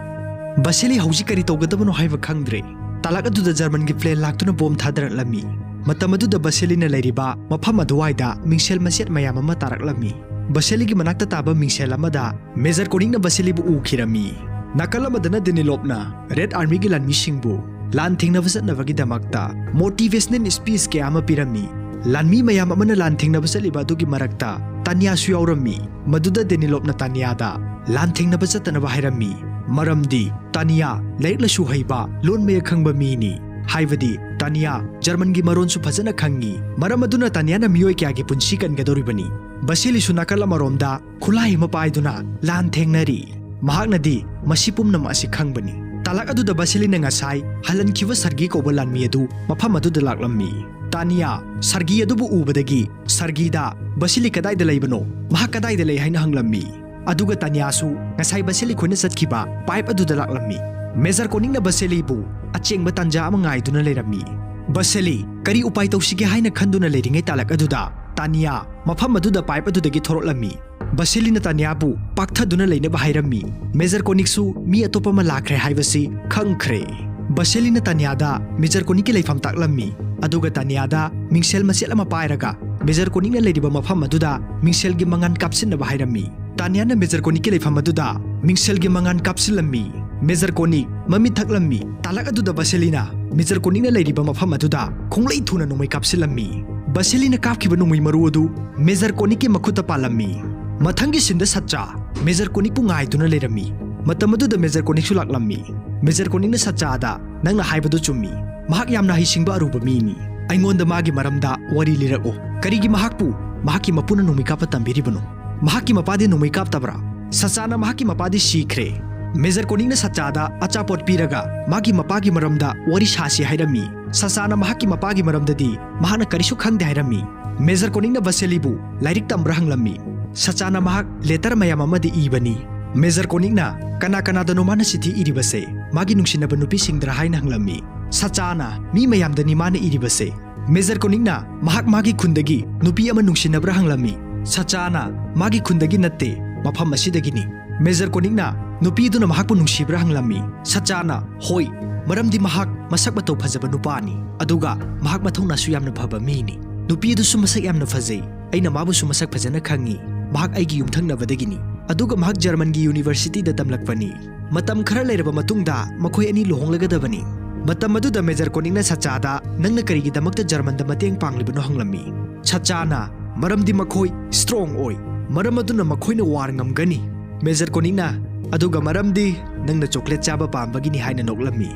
Basili haujik kari tawgadabano haiba khangdre. Talak aduda German gi plane laktuna bom thadatlami. Matam aduda Basili na leiriba mafam aduwaida mingsel masiat mayam ama taraklami. Basili gi manakta taba mingsel amada Major Konik na Basili bu ukhirami. Nakalamadana Denilopna Red Army gi lanmi singbu lan thingnaba chatnabagi damakta motivational speech ke ama pirami. Lanmi mayam amana lan thingnaba chaliba adugi marakta Tanya su yaurami. Maduda Denilopna Tanyada lan thingnaba chatnaba hairami. Maramdi Tanya laikla su haiba lon me khangba mini. Haibadi Tanya German gi maron su phajana khangi. Maram aduna Tanya na miyoi kya gi punsi kan gadoribani. Basili su nakala maromda khulai mapaiduna lan thengnari. Mahaknadi masipum na masi khangbani. Talak aduda Basili na ngasai halankiwa sargi ko balanmi adu mafam aduda laklammi. Tanya sargi adubu ubadagi sargida Basili kadai da leibano mahak kadai da lei haina hanglammi. Aduga Tanya su ngasai Basili khona chatkiba pipe aduda laklammi. Major Konik na Basili bu achengba tanja ama ngaiduna leirami. Basili kari upai tawsige haina khanduna leiringai talak aduda Tanya mafam aduda pipe adudagi thoroklami. Basili na Tanya bu pakthaduna leinaba hairami. Major Konik su mi atopa ma lakhre haibasi khangkhre. Basili na Tanya da Major Konik ki leifam taklammi. Aduga Tanya da mingsel masel ama pairaga Major Konik na leiriba mafam aduda mingsel gi mangan kapsinaba hairami. Tanya na Major Konik ki leifam aduda mingsel gi mangan kapsilammi. Major Konik mami thaklammi. Talak aduda Basili na Major Konik na leiriba mafam aduda khonglei thuna nungmai kapsilammi. Basili na kapkiba nungmai maru adu Major Konik ki makhuta palammi. Mathangi sinda satcha Major Konik pu ngaiduna leirami. Matam aduda Major Konik su laklammi. Major Konik na satcha da nangna haibadu chummi. Mahak yamna hisingba aruba mini. Aingonda magi maramda wari lirako. Karigi mahakpu mahaki mapuna nungmai kapa tambiribano. Mahaki mapadi nungmai kaptabra. Sachana mahaki mapadi sikre. Major Konik na satchada achapot piraga magi mapagi maramda wari sasi hairami. Sachana mahaki mapagi maramdadi mahakna karisu khangde hairami. Major Konik na Basili bu lairik tambra hanglammi. Sachana mahak letter mayam amadi ibani. Major Konik na kana dano mana sithi iribase magi nungsinaba nupi singdra haina hanglammi. Sachana mi mayam dani mana iribase. Major Konik na mahak magi khundagi nupi ama nungsinabra hanglammi. Sachana magi khundagi natte mafam asidagini. Major Konik na nupi duna mahakpu nungsibra hanglammi. Sachana hoi maramdi mahak masak matau phajaba nupani. Aduga mahak mathongna su yamna phaba mini. Nupi du su masak yamna phajai. Aina mabu su masak phajana khangi. mahak aigi yumthangnabadagini aduga mahak German gi university da tamlakpani matam khara leiraba matungda makhoi ani luhonglagadabani matam aduda Major Konik na Sachada nangna karigi damakta German da mateng panglibano hanglammi Sachana maramdi makhoi strong oi maram aduna makhoi na war ngamgani Major Konik na aduga maramdi nangna chocolate chaba pambagini haina noklammi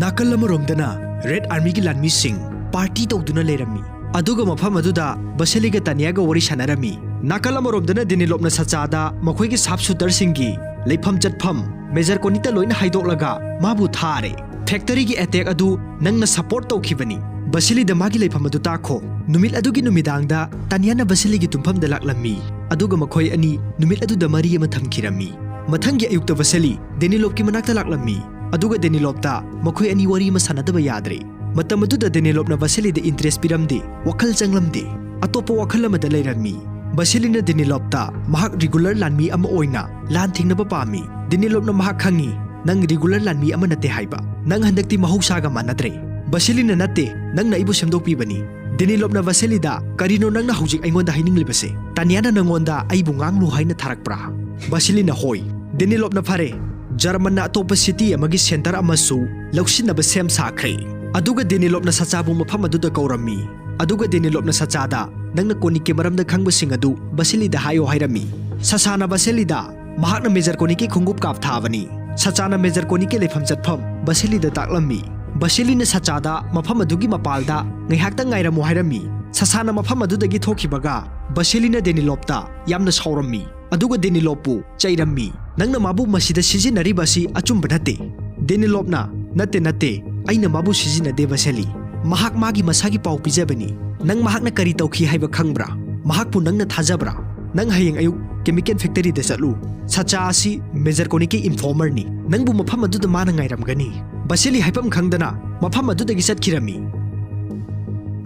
nakal amaromdana Red Army gi lanmi sing party tawduna leirami aduga mafam aduda Basiliga Taniaga wari sanarami nakal amaromdana Dinilopna Sachada makhoi gi sap shooter singi leifam chatpham Major Konik ta loina haidolaga mabu thare factory gi attack adu nangna support tawkhibani Basili da magi leifam adu takho numit adu gi numidangda Taniana Basili gi tumpham da laklammi aduga makhoi ani numit adu da mari ama thamkhirami mathangi ayukta Basili Denilop ki manakta laklammi aduga Denilop ta makhoi ani wari ma sanadaba yadre matam adu da Denilop na Basili da interest piramde wakhal changlamde atopa wakhal ama da leirami Basili na Denilop ta mahak regular lanmi ama oina lan thingnaba pami Denilop na mahak khangi nang regular lanmi ama nate haiba nang handakti mahausaga manadre Basili na nate nang naibu semdokpi bani Denilop na Vasili da karino nang na hujik aingonda haininglibase Taniana nangonda aibu nganglu haina tharakpra Basili na hoy Denilop na phare German na atopa city amagi center amasu lauksinaba sem sakhre aduga Denilop na Sachabu mafam aduda kaurammi aduga Denilop na Sachada nangna Konik ke maramda khangbasing adu Basili da hayo hairami Sasana Basili da mahakna Major Konik ki khungup kap thavani Sachana Major Konik ke leifam chatpham Basili da taklammi Basili na Sachada mafam adugi mapalda ngaihakta ngairamu hairami Sasana mafam adudagi thokibaga Basili na Denilop ta yamna saurammi aduga Denilopu chairammi nangna mabu masida sizinari basi achumba nate Denilop na nate aina mabu sizinade Basili mahak magi masagi pau pijabani nang mahak na kari tawki haiba khangbra mahak pu nangna thajabra nang hayeng ayuk chemical factory da chatlu Sacha asi Major Konik ki informer ni nang bu mafam adu da mana ngairamgani Basili haipam khangdana mafam adu da gi chatkirami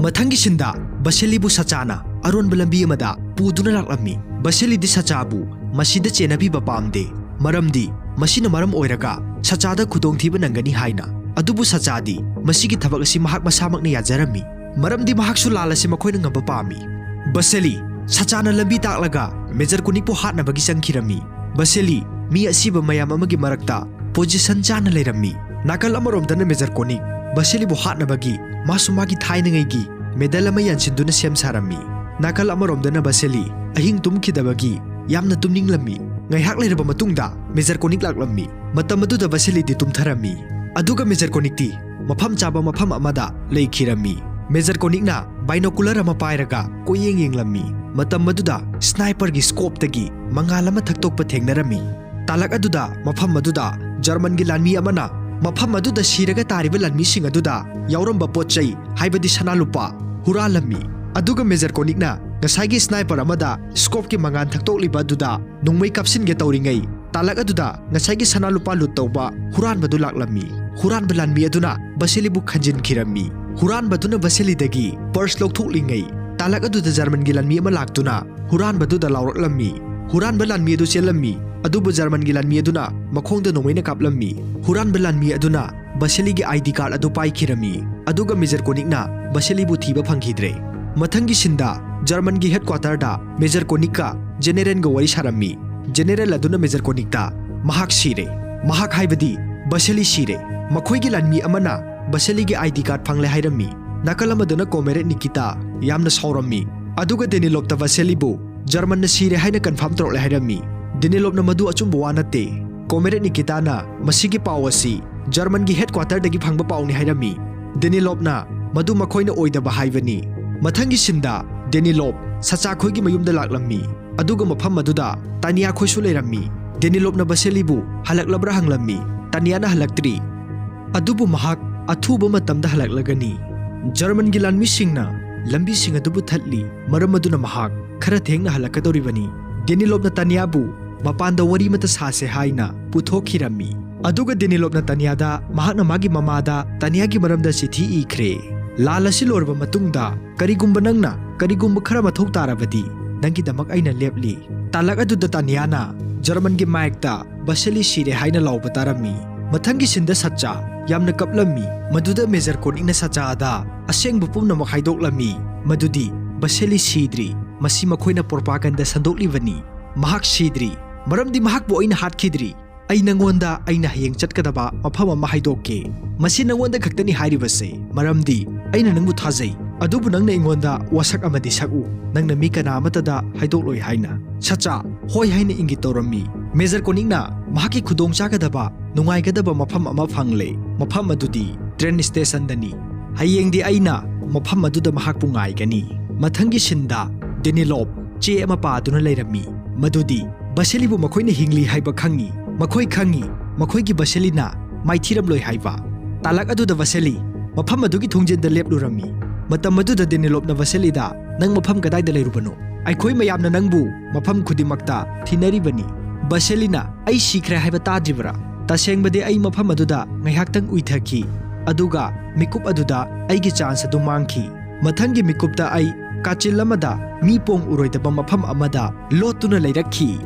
mathangi sinda Basili bu Sachana aron balambi amada puduna laklammi Basili di Sachabu masida chenabi bapamde maramdi masina maram oiraga Sachada khudong thiba nangani haina adubu Sachadi masigi thabak asi mahak masamak na yajarami maramdi mahak su lalasi makhoina ngamba pami Basili Sachana lambi taklaga Major Konik pu hatna bagi sangkhirami Basili mi asiba mayam amagi marakta position chana leirami nakal amaromdana Major Konik Basili bu hatna bagi masumagi thainangai gi medal ama yansinduna sem sarami nakal amaromdana Basili ahing tumkhidabagi yamna tumninglammi ngaihak leiraba matungda Major Konik laklammi matam aduda Basili di tumtharami aduga Major Konik ti mafam chaba mafam amada leikhirami Major Konik na binocular ama pairaga koyeng yenglammi matam aduda sniper gi scope tagi mangalama thaktok pa thengnarami talak aduda mafam aduda German gi lanmi amana mafam aduda siraga tariba lanmi sing aduda yauramba potchai haibadi sanalupa huralammi aduga Major Konik na ngasagi sniper amada scope ki mangan thaktok liba aduda nungmai kapsin ge tawringai talak aduda ngasagi sanalupa lut tawba huran badu laklammi huran balanmi aduna Basili bu khanjin khirami huran baduna Basili dagi purse lokthoklingai talak aduda German gi lanmi ama laktuna huran baduda lawraklammi huran balanmi adu chelammi adubu German gi lanmi aduna makhongda nomaina kaplammi huran balanmi aduna Basili gi ID card adu paikhirami aduga Major Konik na Basili bu thiba phangkhidre mathangi sinda German gi headquarter da Major Konik ka general ga wari sarammi general aduna Major Konik ta mahak sire mahak haibadi Basili sire makhoi gi lanmi amana Basili gi ID card phangle hairami nakalamada Comrade Nikita yamna saurammi aduga Denilop ta Basili bu German na sire haina confirm torle hairami Denilop na madu achumba wanate Comrade Nikita na masigi pawasi German gi headquarter dagi phangba pawni hairami Denilop na madu makhoi na oidaba haibani mathangi sinda Denilop Sacha khoi gi mayumda laklammi aduga mafam maduda Tania khoi su leirammi Denilop na Basili bu halaklabra hanglammi Tania na halaktri adubu mahak athuba matamda halaklagani German gi lanmi singna lambi sing adubu thatli maram aduna mahak khara thengna halakadoribani Denilop na Tania bu mapanda wari mata sase haina puthokhirammi aduga Denilop na Tania da mahakna magi mamada Tania gi maramda chithi ikhre lalasi lorba matungda karigumba nangna karigumba khara mathok tarabadi nangi damak aina lepli talak aduda Tania na German gi maikta Basili sire haina lawba tarami mathangi sinda Sacha yamna kaplammi maduda Major Konik na Sacha da aseng bupum na makhaidok lami madudi Basili sidri masi makoina propaganda sandokliwani mahak sidri maramdi mahakbu aina hatkidri ai nangonda aina hayeng chatkadaba mafam ama haidokke masi nangonda khaktani hairibase maramdi aina nangbu thajai adubu nangna ingonda wasak amadi saku nangna mi kana amatada haidokloi haina sacha hoi haina ingi torami Major Koningna mahaki khudong chagadaba nungaigadaba mafam ama phangle mafam adudi train station dani hayengdi aina mafam aduda mahakpu ngaigani mathangi sinda Denilop che ama paduna leirami madudi baselibu makoina hingli haiba khangi makoi khangi makoigi baselina maithiram loi haiba talak aduda baseli mafam adugi thungjenda leplurami matam aduda Denilop na baselida nang mafam kadai da leirubano aikhoi mayamna nangbu mafam khudimakta thinaribani Baselina ai sikra haiba tadribra tasengbade ai mafam aduda ngaihaktang uithaki aduga mikup aduda aigi chance adu mangki mathangi mikupta ai kachil amada mi pong uroidaba mafam amada lotuna leirakhi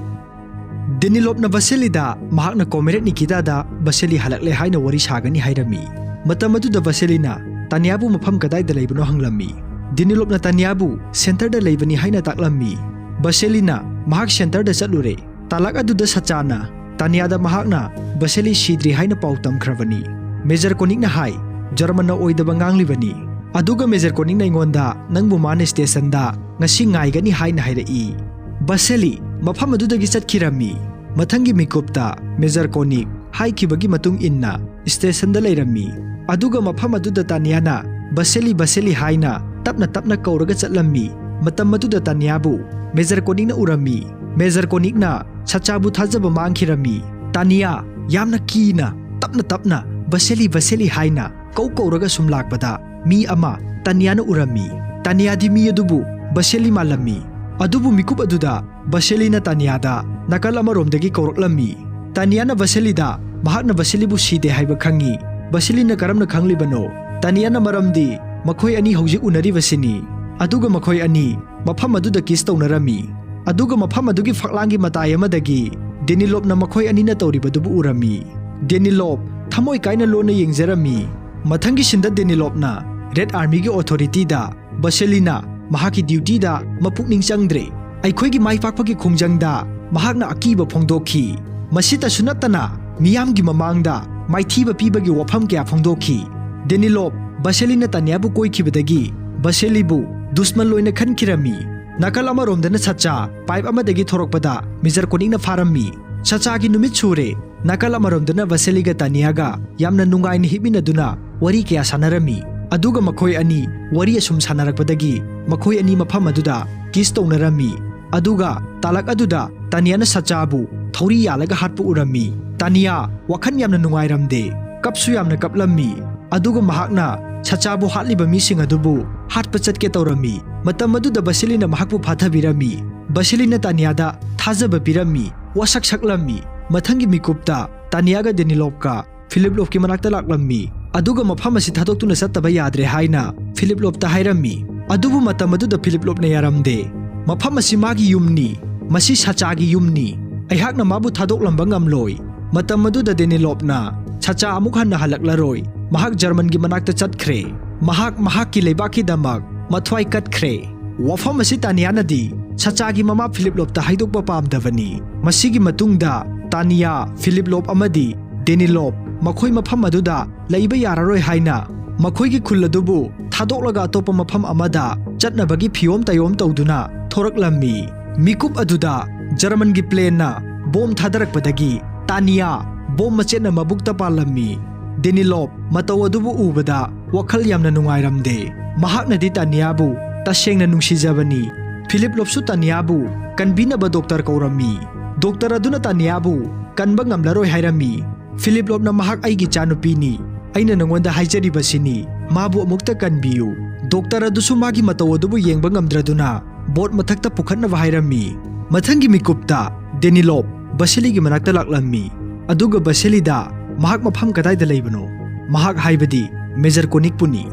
Denilop na Baselida mahakna komeret nikita da Baseli halakle haina wari sagani hairami matam aduda Baselina Tanyabu mafam kadai da leibano hanglami Denilop na Tanyabu center da leibani haina taklami Baselina mahak center da chatlure talak aduda sachana Tanyada mahakna Baseli sidri haina pautam khravani Major Koningna hai Germana oidaba nganglibani aduga Major Koningna ingonda nangbu mane station da ngasi ngaigani haina hairai Baseli mafam adudagi chatkirami mathangi mikupta Major Koning haikibagi matung inna station da leirami aduga mafam aduda Tanyana Baseli haina tapna kauraga chatlammi matam aduda Tanyabu Major Koningna urami Major Koningna sachabu thajaba mangkhirami Tanya yamna kina tapna Baseli haina kauraga sumlakpada mi ama Tanyana urami Tanya di mi adubu Baseli malami adubu mikup aduda Baselina Tanyada nakal amaromdagi kauraklammi Tanyana Baselida mahakna Baselibu side haiba khangi Baselina karamna khanglibano Tanyana maramdi makhoi ani hojik unaribasini aduga makhoi ani mafam aduda kiss taunarami aduga mafam adugi faklangi matai amadagi Denilop na makhoi anina tawribadubu urami Denilop thamoi kaina lona yengjarami mathangi sinda Denilop na Red Army gi authority da Baselina mahaki duty da mapukning changdre aikhoigi maipakpagi khungjangda mahakna akiba phongdokhi masita sunatana miyamgi mamangda maithiba pibagi wafam kya phongdokhi Denilop Baselina Tanyabu koikhibadagi Baselibu dusman loina khankirami nakal amaromdana sacha pipe amadagi thorokpada Major Koningna farami sacha gi numit sure nakal amaromdana Baseliga Tanyaga yamna nungaini hibinaduna wari kya sanarami aduga makhoi ani wari asum sanarakpadagi makhoi ani mafam aduda kiss taunarami aduga talak aduda Tanyana sachabu thori yalaga hatpu urami Tanya wakhan yamna nungairamde kapsu yamna kaplammi aduga mahakna sachabu hatliba mising adubu hatpa chatke taurami matam aduda Baselina mahakpu phathabirami Baselina Tanyada thajaba pirami wasak saklammi mathangi mikupta Tanyaga Denilopka Philiplop ki manakta laklammi aduga mafam asi thadoktuna sattaba yadre haina Philiplop ta hairami adubu matam aduda Philiplop na yaramde mafam asi magi yumni masi sachagi yumni aihakna mabu thadoklamba ngamloi matam aduda Denilop na sacha amuk hanna halaklaroi mahak German gi manakta chatkhre mahak ki leibaki damak mathwai katkhre wafam asi Tanyana di sacha gi mama Philiplop ta haidokpa pamdavani masigi matungda Tanya Philiplop amadi Denilop makhoi mafam aduda leiba yararoi haina makhoi gi khulladubu thadoklaga atopa mafam amada chatnabagi phiom tayom tawduna thoraklammi mikup aduda German gi plane na bom thadarakpadagi Tanya bom machetna mabukta palammi Denilop mataw adubu ubada wakhal yamna nungairamde mahakna di Tanyabu tasengna nungsijabani Philiplop su Tanyabu kanbinaba doctor kaurami doctor aduna Tanyabu kanba ngamlaroi hairami Philiplop na mahak aigi chanupini aina nangonda haijaribasini mabu amukta kanbiyu doctor adusu magi mataw adubu yengba ngamdraduna bot mathakta pukhatnaba hairami mathangi mikupta Denilop Baseli gi manakta laklammi aduga Baselida mahak mafam kadaida leibano mahak haibadi Major Koning puni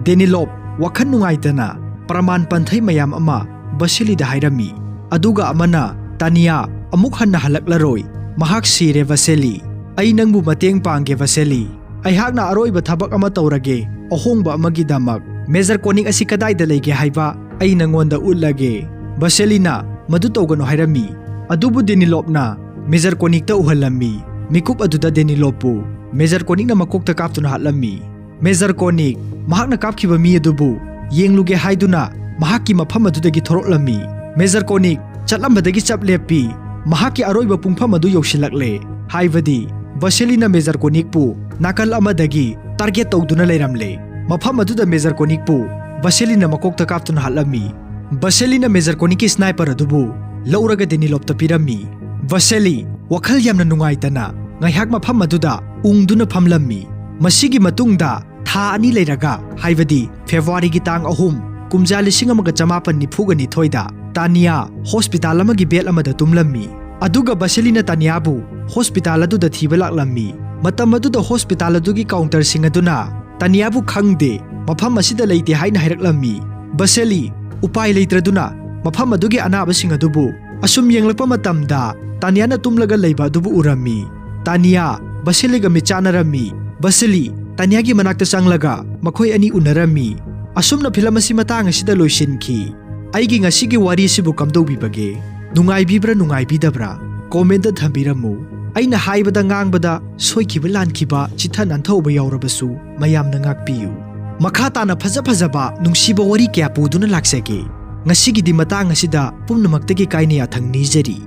Denilop wakhan nungaitana praman panthai mayam ama Baselida hairami aduga amana Tanya amuk hanna halaklaroi mahak sire Baseli ai nangbu mateng pangge Baseli aihakna aroiba thabak ama tawrage ahongba amagi damak Major Koning asi kadaida leige haiba ai nangonda ullage ꯕꯁꯦꯂꯤꯅ ꯃꯗꯨ ꯇꯧꯒꯅꯨ ꯍꯥꯏꯔꯝꯃꯤ꯫ ꯑꯗꯨꯕꯨ ꯗꯦꯅꯤꯂꯣꯞꯅ major ꯀꯣꯅꯤꯛꯇ ꯎꯍꯜꯂꯝꯃꯤ꯫ ꯃꯤꯀꯨꯞ ꯑꯗꯨꯗ ꯗꯦꯅꯤꯂꯣꯞꯄꯨ major ꯀꯣꯅꯤꯛꯅ ꯃꯀꯣꯛꯇ ꯀꯥꯞꯇꯨꯅ ꯍꯥꯠꯂꯝꯃꯤ꯫ Major ꯀꯣꯅꯤꯛ ꯃꯍꯥꯛꯅ ꯀꯥꯞꯈꯤꯕ ꯃꯤ ꯑꯗꯨꯕꯨ ꯌꯦꯡꯂꯨꯒꯦ ꯍꯥꯏꯗꯨꯅ ꯃꯍꯥꯛꯀꯤ ꯃꯐꯝ ꯑꯗꯨꯗꯒꯤ ꯊꯣꯔꯛꯂꯝꯃꯤ꯫ ꯃꯦꯖꯔ ꯀꯣꯅꯤꯛ ꯆꯠꯂꯝꯕꯗꯒꯤ ꯆꯞ ꯂꯦꯞꯄꯤ꯫ ꯃꯍꯥꯛꯀꯤ ꯑꯔꯣꯏꯕ ꯄꯨꯡꯐꯝ ꯑꯗꯨ ꯌꯧꯁꯤꯜꯂꯛꯂꯦ, ꯍꯥꯏꯕꯗꯤ ꯕꯁꯦꯂꯤꯅ ꯃꯦꯖꯔ ꯀꯣꯅꯤꯛꯄꯨ ꯅꯥꯀꯜ ꯑꯃꯗꯒꯤ ꯇꯥꯔꯒꯦꯠ ꯇꯧꯗꯨꯅ ꯂꯩꯔꯝꯂꯦ꯫ ꯃꯐꯝ ꯑꯗꯨꯗ ꯃꯦꯖꯔ ꯀꯣꯅꯤꯛꯄꯨ ꯕꯁꯦꯂꯤꯅ ꯃꯀꯣꯛꯇ ꯀꯥꯞꯇꯨꯅ ꯍꯥꯠꯂꯝꯃꯤ꯫ ꯕꯁꯦꯂꯤꯅ ꯃꯦꯖꯔ ꯀꯣꯅꯤꯛꯀꯤ ꯁ꯭ꯅꯥꯏꯄꯔ ꯑꯗꯨꯕꯨ ꯂꯧꯔꯒ ꯗꯦꯅꯤꯂꯣꯞꯇ ꯄꯤꯔꯝꯃꯤ꯫ ꯕꯁꯦꯂꯤ ꯋꯥꯈꯜ ꯌꯥꯝꯅ ꯅꯨꯡꯉꯥꯏꯇꯅ ꯉꯥꯏꯍꯥꯛ ꯃꯐꯝ ꯑꯗꯨꯗ ꯎꯪꯗꯨꯅ ꯐꯝꯂꯝꯃꯤ꯫ ꯃꯁꯤꯒꯤ ꯃꯇꯨꯡꯗ ꯊꯥ 2 ꯂꯩꯔꯒ, ꯍꯥꯏꯕꯗꯤ ꯐꯦꯕ꯭ꯔꯨꯋꯥꯔꯤꯒꯤ ꯇꯥꯡ 3, ꯀꯨꯝꯖꯥ 1992ꯗ ꯇꯥꯅꯤꯌꯥ ꯍꯣꯁꯄꯤꯇꯥꯜ ꯑꯃꯒꯤ ꯕꯦꯗ ꯑꯃꯗ ꯇꯨꯝꯂꯝꯃꯤ꯫ ꯑꯗꯨꯒ ꯕꯁꯦꯂꯤꯅ ꯇꯥꯅꯤꯌꯥꯕꯨ ꯍꯣꯁꯄꯤꯇꯥꯜ ꯑꯗꯨꯗ ꯊꯤꯕ ꯂꯥꯛꯂꯝꯃꯤ꯫ ꯃꯇꯝ ꯑꯗꯨꯗ ꯍꯣꯁꯄꯤꯇꯥꯜ ꯑꯗꯨꯒꯤ ꯀꯥꯎꯟꯇꯔꯁꯤꯡ ꯑꯗꯨꯅ ꯇꯥꯅꯤꯌꯥꯕꯨ ꯈꯪꯗꯦ, ꯃꯐꯝ ꯑꯁꯤꯗ ꯂꯩꯇꯦ ꯍꯥꯏꯅ ꯍꯥꯏꯔꯛꯂꯝꯃꯤ꯫ ꯕꯁꯦꯂꯤ ꯎꯄꯥꯏ ꯂꯩꯇ꯭ꯔꯗꯨꯅ ꯃꯐꯝ ꯑꯗꯨꯒꯤ ꯑꯅꯥꯕꯁꯤꯡ ꯑꯗꯨꯕꯨ ꯑꯁꯨꯝ ꯌꯦꯡꯂꯛꯄ ꯃꯇꯝꯗ ꯇꯥꯅꯤꯌꯥꯅ ꯇꯨꯝꯂꯒ ꯂꯩꯕ ꯑꯗꯨꯕꯨ ꯎꯔꯝꯃꯤ꯫ ꯇꯥꯅꯤꯌꯥ ꯕꯁꯦꯂꯤꯒ ꯃꯤꯠ ꯆꯥꯅꯔꯝꯃꯤ꯫ ꯕꯁꯦꯂꯤ ꯇꯥꯅꯤꯌꯥꯒꯤ ꯃꯅꯥꯛꯇ ꯆꯪꯂꯒ ꯃꯈꯣꯏ ꯑꯅꯤ ꯎꯅꯔꯝꯃꯤ꯫ ꯑꯁꯨꯝꯅ ꯐꯤꯂꯝ ꯑꯁꯤ ꯃꯇꯥꯡ ꯑꯁꯤꯗ ꯂꯣꯏꯁꯤꯟꯈꯤ꯫ ꯑꯩꯒꯤ ꯉꯁꯤꯒꯤ ꯋꯥꯔꯤ ꯑꯁꯤꯕꯨ ꯀꯝꯗꯧꯕꯤꯕꯒꯦ? ꯅꯨꯡꯉꯥꯏꯕꯤꯕ꯭ꯔꯥ ꯅꯨꯡꯉꯥꯏꯕꯤꯗꯕ꯭ꯔꯥ? ꯀꯣꯃꯦꯟꯇ ꯊꯝꯕꯤꯔꯝꯃꯨ꯫ ꯑꯩꯅ ꯍꯥꯏꯕꯗ ꯉꯥꯡꯕꯗ ꯁꯣꯏꯈꯤꯕ ꯂꯥꯟꯈꯤꯕ ꯆꯤꯊ ꯅꯥꯟꯊꯍꯧꯕ ꯌꯥꯎꯔꯕꯁꯨ ꯃꯌꯥꯝꯅ ꯉꯥꯛꯄꯤꯌꯨ꯫ ꯃꯈꯥ ꯇꯥꯅ ꯐꯖ-ꯐꯖꯕ ꯅꯨꯡꯁꯤꯕ ꯋꯥꯔꯤ ꯀꯌꯥ ꯄꯨꯗꯨꯅ ꯂꯥꯛꯆꯒꯦ꯫ ꯉꯁꯤꯒꯤꯗꯤ ꯃꯇꯥꯡ ꯑꯁꯤꯗ ꯄꯨꯝꯅꯃꯛꯇꯒꯤ ꯀꯥꯏꯅ ꯌꯥꯊꯪ ꯅꯤꯖꯔꯤ꯫